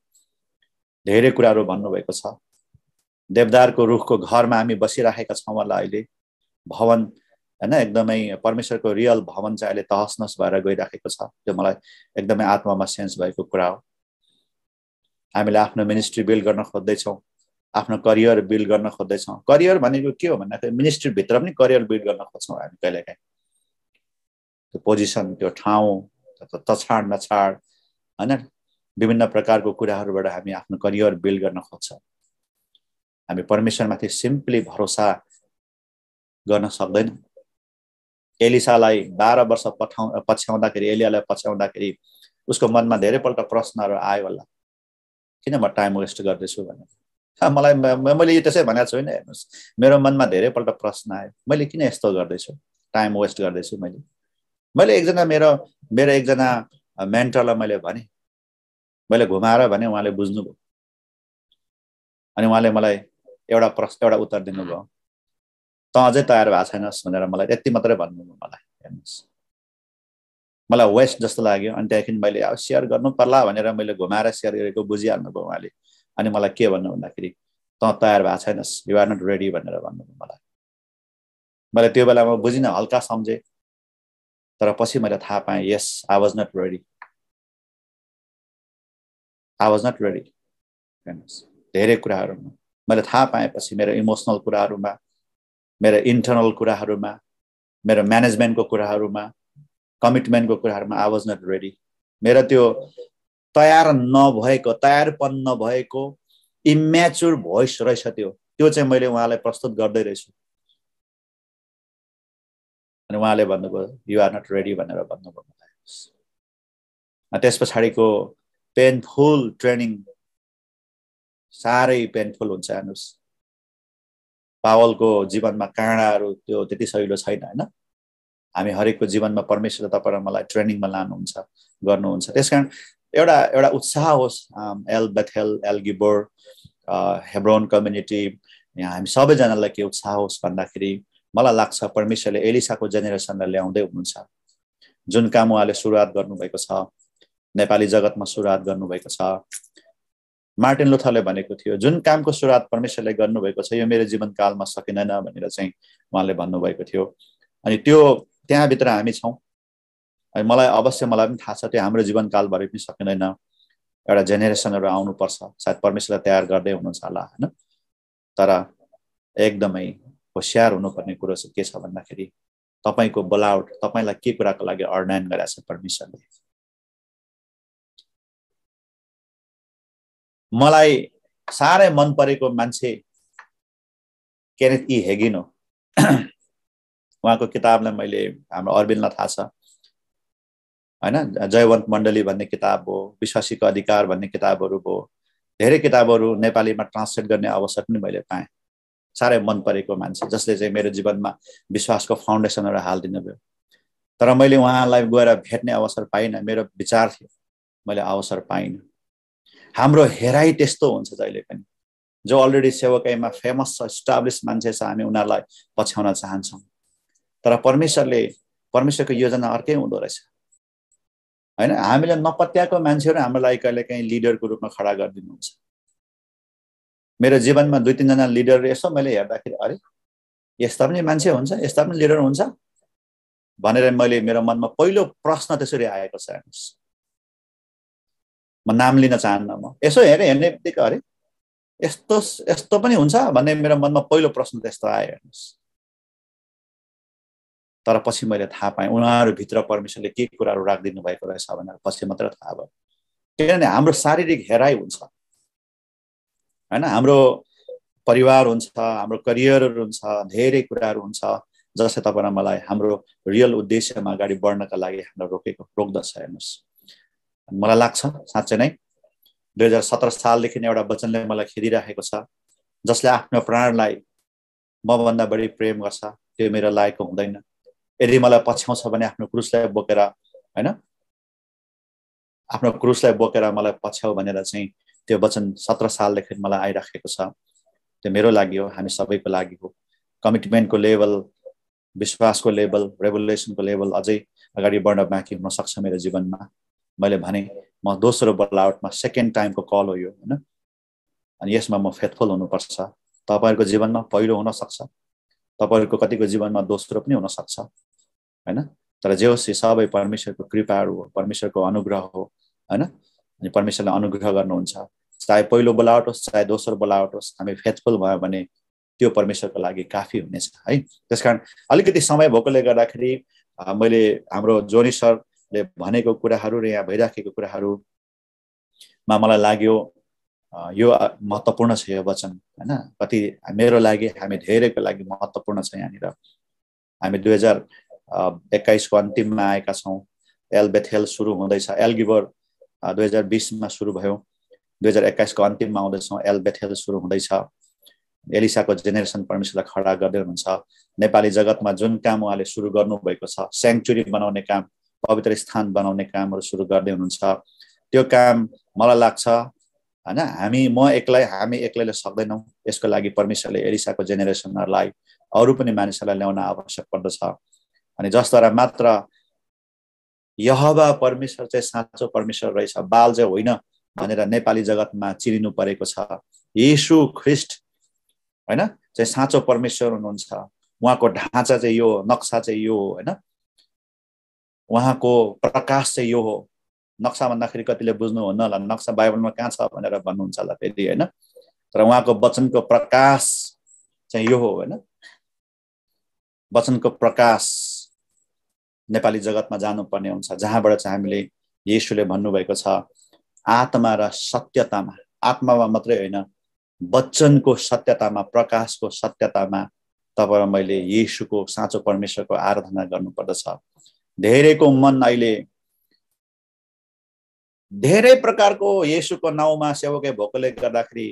धेरै कुराहरू भन्नुभएको छ। देवदारको रुखको घरमा हामी बसिरहेका छौँ होला अहिले, भवन, हैन, एकदमै परमेश्वरको रियल भवन चाहिँ अहिले तहस-नहस भएर गइराखेको छ। त्यो मलाई एकदमै आत्मामा सेन्स भएको कुरा हो। हामीले आफ्नो मिनिस्ट्री बिल्ड गर्न खोज्दैछौँ, आफ्नो करियर बिल्ड गर्न खोज्दैछौँ। करियर भनेको के हो भन्दाखेरि मिनिस्ट्रीभित्र पनि करियर बिल्ड गर्न खोज्छौँ हामी कहिलेकाहीँ। त्यो पोजिसन, त्यो ठाउँ, तछाड नछाड होइन, विभिन्न प्रकारको कुराहरूबाट हामी आफ्नो करियर बिल्ड गर्न खोज्छौँ। हामी परमेश्वरमाथि सिम्पली भरोसा गर्न सक्दैनौँ। एलिसालाई 12 वर्ष पछ्याउँदाखेरि, एलियालाई पछ्याउँदाखेरि उसको मनमा धेरैपल्ट प्रश्नहरू आयो होला, किन म टाइम वेस्ट गर्दैछु भनेर। मैले यो त्यसै भनेको छुइनँ। हेर्नुहोस्, मेरो मनमा धेरैपल्ट प्रश्न आयो, मैले किन यस्तो गर्दैछु, टाइम वेस्ट गर्दैछु। मैले मेरो एकजना मेन्टरलाई मैले घुमाएर भने उहाँले बुझ्नुभयो। अनि उहाँले मलाई एउटा उत्तर दिनुभयो, त अझै तयार भएको छैनस् भनेर मलाई यति मात्रै भन्नुभयो। हेर्नुहोस्, मलाई वेस्ट जस्तो लाग्यो। अनि त्यहाँदेखि मैले अब सेयर गर्नु पर्ला भनेर मैले घुमाएर सेयर गरेको बुझिहाल्नुभयो उहाँले। अनि मलाई के भन्नु भन्दाखेरि, त तयार भएको छैनस्, यु आर नट रेडी भनेर भन्नुभयो मलाई। मैले त्यो बेलामा बुझिनँ, हल्का सम्झेँ, तर पछि मैले थाहा पाएँ, यस, आई वाज नट रेडी। हेर्नुहोस्, धेरै कुराहरूमा मैले थाहा पाएपछि, मेरो इमोसनल कुराहरूमा, मेरो इन्टरनल कुराहरूमा, मेरो म्यानेजमेन्टको कुराहरूमा, कमिटमेन्टको कुराहरूमा आई वाज नट रेडी। मेरो त्यो तयारपन नभएको इम्याच्योर भोइस रहेछ त्यो चाहिँ मैले उहाँलाई प्रस्तुत गर्दै रहेछु। अनि उहाँले भन्नुभयो, यु आर नट रेडी भनेर भन्नुभयो मलाई। त्यस पछाडिको पेनफुल ट्रेनिङ साह्रै पेनफुल हुन्छ। हेर्नुहोस्, पावलको जीवनमा काँडाहरू त्यो त्यति सहिलो छैन होइन। हामी हरेकको जीवनमा परमेश्वरले तपाईँ र मलाई ट्रेनिङमा लानुहुन्छ, गर्नुहुन्छ। त्यसकारण एउटा उत्साह होस्, El Bethel, El Gibbor, Hebron community, यहाँ हामी सबैजनालाई के उत्साह होस् भन्दाखेरि मलाई लाग्छ परमेश्वरले एलिसाको जेनेरेसनलाई ल्याउँदै हुनुहुन्छ। जुन काम उहाँले सुरुवात गर्नुभएको छ, नेपाली जगतमा सुरुवात गर्नुभएको छ। मार्टिन लुथरले भनेको थियो, जुन कामको सुरुवात परमेश्वरले गर्नुभएको छ, यो मेरो जीवनकालमा सकिँदैन भनेर चाहिँ उहाँले भन्नुभएको थियो। अनि त्यो त्यहाँभित्र हामी छौँ। मलाई पनि थाहा छ त्यो हाम्रो जीवनकालभरि पनि सकिँदैन। एउटा जेनेरेसनहरू आउनुपर्छ, सायद परमेश्वरले तयार गर्दै हुनुहुन्छ होला होइन। तर एकदमै होसियार हुनुपर्ने कुरो चाहिँ के छ भन्दाखेरि, तपाईँको बोलावट, तपाईँलाई के कुराको लागि अर्डाइन गरेछ परमेश्वरले। मलाई साह्रै मन परेको मान्छे केनेथ ई हेगिन हो। उहाँको किताबलाई मैले, हाम्रो अरविन्दलाई थाहा छ होइन, जयवन्त मण्डली भन्ने किताब हो, विश्वासीको अधिकार भन्ने किताबहरू हो, धेरै किताबहरू नेपालीमा ट्रान्सलेट गर्ने अवसर पनि मैले पाएँ। साह्रै मन परेको मान्छे जसले चाहिँ मेरो जीवनमा विश्वासको फाउन्डेसनहरू हालिदिनु भयो। तर मैले उहाँलाई गएर भेट्ने अवसर पाइनँ। मेरो विचार थियो, मैले अवसर पाइनँ। हाम्रो हेराइ त्यस्तो हुन्छ जहिले पनि, जो अलरेडी सेवकाईमा फेमस छ, इस्टाब्लिस मान्छे छ, हामी उनीहरूलाई पछ्याउन चाहन्छौँ। तर परमेश्वरको योजना अर्कै हुँदो रहेछ होइन। हामीले नपत्याएको मान्छेहरू हाम्रो लागि कहिलेकाहीँ लिडरको रूपमा खडा गरिदिनुहुन्छ। मेरो जीवनमा 2-3 जना लिडर यसो मैले हेर्दाखेरि, अरे यस्ता पनि मान्छे हुन्छ, यस्ता पनि लिडर हुन्छ भनेर मेरो मनमा पहिलो प्रश्न त्यसरी आएको छ। हेर्नुहोस्, म नाम लिन चाहन्न, म यसो हेर्ने बित्तिकै अरे यस्तो पनि हुन्छ भन्ने मेरो मनमा पहिलो प्रश्न त्यस्तो आयो। हेर्नुहोस्, तर पछि मैले थाहा पाएँ उनीहरूभित्र परमेश्वरले के कुराहरू राखिदिनु भएको रहेछ भनेर पछि मात्र थाहा भयो। किनभने हाम्रो शारीरिक हेराइ हुन्छ होइन, हाम्रो परिवार हुन्छ, हाम्रो करियरहरू हुन्छ, धेरै कुराहरू हुन्छ जसले तपाईँ र मलाई हाम्रो रियल उद्देश्यमा अगाडि बढ्नका लागि हाम्रो रोक्दछ। हेर्नुहोस्, मलाई लाग्छ साँच्चै नै 2017 सालदेखि एउटा वचनले मलाई खेदिराखेको छ, जसले आफ्नो प्राणलाई मभन्दा बढी प्रेम गर्छ त्यो मेरो लायकको हुँदैन। यदि मलाई पछ्याउँछ भने आफ्नो क्रुसलाई बोकेर होइन, आफ्नो क्रुसलाई बोकेर मलाई पछ्याउ भनेर चाहिँ त्यो वचन 17 सालदेखि मलाई आइराखेको छ। त्यो मेरो लागि हो, हामी सबैको लागि हो। कमिटमेन्टको लेभल, विश्वासको लेभल, रेभुलेसनको लेभल अझै अगाडि बढ्न बाँकी हुन सक्छ मेरो जीवनमा। मैले भने म दोस्रो बोलावटमा, सेकेन्ड टाइमको कल हो यो होइन। अनि यसमा म फेथफुल हुनुपर्छ। तपाईँहरूको जीवनमा पहिलो हुन सक्छ, तपाईँहरूको कतिको जीवनमा दोस्रो पनि हुन सक्छ होइन। तर जे होस्, सबै परमेश्वरको कृपाहरू हो, परमेश्वरको अनुग्रह हो होइन। अनि परमेश्वरले अनुग्रह गर्नुहुन्छ। चाहे पहिलो बोलावट होस् चाहे दोस्रो बोलावट होस्, हामी फेथफुल भयो भने त्यो परमेश्वरको लागि काफी हुनेछ है। त्यसकारण अलिकति समय भएकोले गर्दाखेरि मैले हाम्रो जोनी सरले भनेको कुराहरू र यहाँ भइराखेको कुराहरूमा मलाई लाग्यो यो महत्त्वपूर्ण छ यो वचन हैन। कति मेरो लागि, हामी धेरैको लागि महत्त्वपूर्ण छ। यहाँनिर हामी 2021 को अन्तिममा आएका छौँ। एल बेथेल सुरु हुँदैछ। एल गिभर 2020 मा सुरु भयो, 2021 को अन्तिममा आउँदैछौँ। एल बेथेल सुरु हुँदैछ। एलिसाको जेनेरेसन परमेश्वरलाई खडा गर्दै हुनुहुन्छ। नेपाली जगतमा जुन काम उहाँले सुरु गर्नुभएको छ, स्याङ्क्चुरी बनाउने काम, पवित्र स्थान बनाउने कामहरू सुरु गर्दै हुनुहुन्छ। त्यो काम मलाई लाग्छ हैन, हामी एक्लैले सक्दैनौँ। यसको लागि परमेश्वरले एलिसाको जेनेरेसनहरूलाई, अरू पनि मानिसहरूलाई ल्याउन आवश्यक पर्दछ। अनि जसद्वारा मात्र यहोवा परमेश्वर चाहिँ साँचो परमेश्वर रहेछ, बाल चाहिँ होइन भनेर नेपाली जगतमा चिनिनु परेको छ। येशू ख्रीष्ट हैन चाहिँ साँचो परमेश्वर हुनुहुन्छ। उहाँको ढाँचा चाहिँ यो, नक्सा चाहिँ यो हो हैन। उहाँको प्रकाश चाहिँ यो हो। नक्सा भन्दाखेरि कतिले बुझ्नुहुन्न होला, नक्सा बाइबलमा कहाँ छ भनेर भन्नुहुन्छ होला फेरि हैन। तर उहाँको वचनको प्रकाश चाहिँ यो हो हैन। वचनको प्रकाश नेपाली जगतमा जानुपर्ने हुन्छ, जहाँबाट चाहिँ हामीले येशूले भन्नुभएको छ आत्मा र सत्यतामा, आत्मामा मात्रै होइन वचनको सत्यतामा, प्रकाशको सत्यतामा तपाईँ मैले येशूको साँचो परमेश्वरको आराधना गर्नुपर्दछ। धेरैको मन अहिले धेरै प्रकारको येशूको नाउँमा सेवकै भएकोले गर्दाखेरि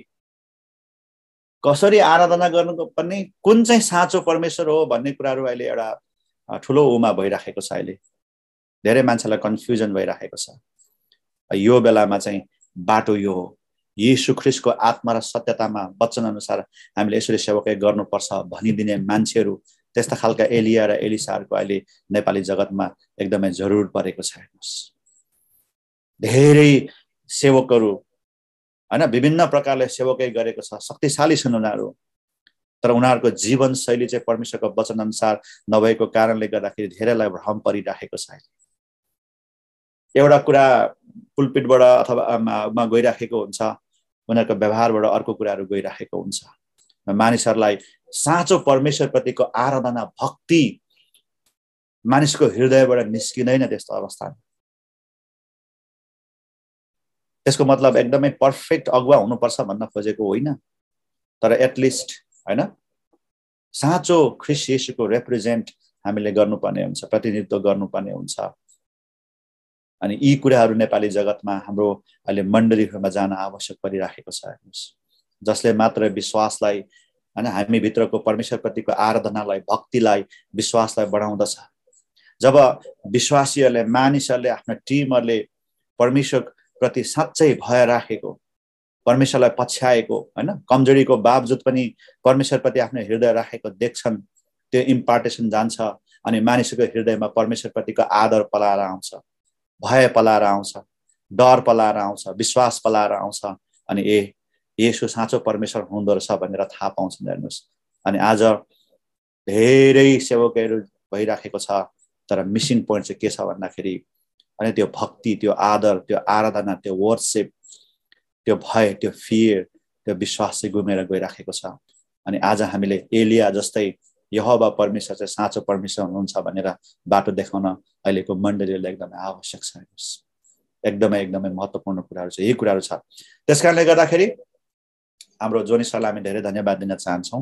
कसरी आराधना गर्नुको पनि, कुन चाहिँ साँचो परमेश्वर हो भन्ने कुराहरू अहिले एउटा ठुलो उमा भइराखेको छ। अहिले धेरै मान्छेलाई कन्फ्युजन भइराखेको छ। यो बेलामा चाहिँ बाटो यो हो, येशू ख्रीष्टको आत्मा र सत्यतामा वचन अनुसार हामीले यसरी सेवकै गर्नुपर्छ भनिदिने मान्छेहरू, त्यस्ता खालका एलिया र एलिसाहरूको अहिले नेपाली जगतमा एकदमै जरुर परेको छ। हेर्नुहोस्, धेरै सेवकहरू हैन विभिन्न प्रकारले सेवकै गरेको छ, शक्तिशाली छन् उनीहरू, तर उनीहरूको जीवनशैली चाहिँ परमेश्वरको वचन अनुसार नभएको कारणले गर्दाखेरि धेरैलाई भ्रम परिराखेको छ। एउटा कुरा पुलपिटबाट अथवा गइराखेको हुन्छ, उनीहरूको व्यवहारबाट अर्को कुराहरू गइराखेको हुन्छ। मानिसहरूलाई साँचो परमेश्वरप्रतिको आराधना, भक्ति मानिसको हृदयबाट निस्किँदैन त्यस्तो अवस्थामा। त्यसको मतलब एकदमै पर्फेक्ट अगुवा हुनुपर्छ भन्न खोजेको होइन, तर एटलिस्ट हैन साँचो ख्रीष्ट येशूको रिप्रेजेन्ट हामीले गर्नुपर्ने हुन्छ, प्रतिनिधित्व गर्नुपर्ने हुन्छ। अनि यी कुराहरू नेपाली जगतमा हाम्रो अहिले मण्डलीहरूमा जान आवश्यक परिराखेको छ। हेर्नुहोस्, जसले मात्र विश्वासलाई हैन हामी भित्रको परमेश्वरप्रतिको आराधनालाई, भक्तिलाई, विश्वासलाई बढाउँदछ। जब विश्वासीहरूले, मानिसहरूले, आफ्नो टिमहरूले परमेश्वर प्रति साँच्चै भय राखेको, परमेश्वरलाई पछ्याएको हैन, कमजोरीको बावजुद पनि परमेश्वरप्रति आफ्नो हृदय राखेको देख्छन्, त्यो इम्पार्टेसन जान्छ अनि मानिसको हृदयमा परमेश्वरप्रतिको आदर पलाएर आउँछ, भय पलाएर आउँछ, डर पलाएर आउँछ, विश्वास पलाएर आउँछ। अनि येशू साँचो परमेश्वर हुँदो रहेछ भनेर थाहा पाउँछन्। हेर्नुहोस्, अनि आज धेरै सेवकहरू भइराखेको छ, तर मिसिङ पोइन्ट चाहिँ के छ भन्दाखेरि अनि त्यो भक्ति, त्यो आदर, त्यो आराधना, त्यो वर्शिप, त्यो भय, त्यो फियर, त्यो विश्वास चाहिँ गुमेर गइराखेको छ। अनि आज हामीले एलिया जस्तै यहोवा परमेश्वर चाहिँ साँचो परमेश्वर हुनुहुन्छ भनेर बाटो देखाउन अहिलेको मण्डलीलाई एकदमै आवश्यक छ। एकदमै एकदमै महत्त्वपूर्ण कुराहरू छ, यही कुराहरू छ। त्यसकारणले गर्दाखेरि हाम्रो जोनी सरलाई हामी धेरै धन्यवाद दिन चाहन्छौँ।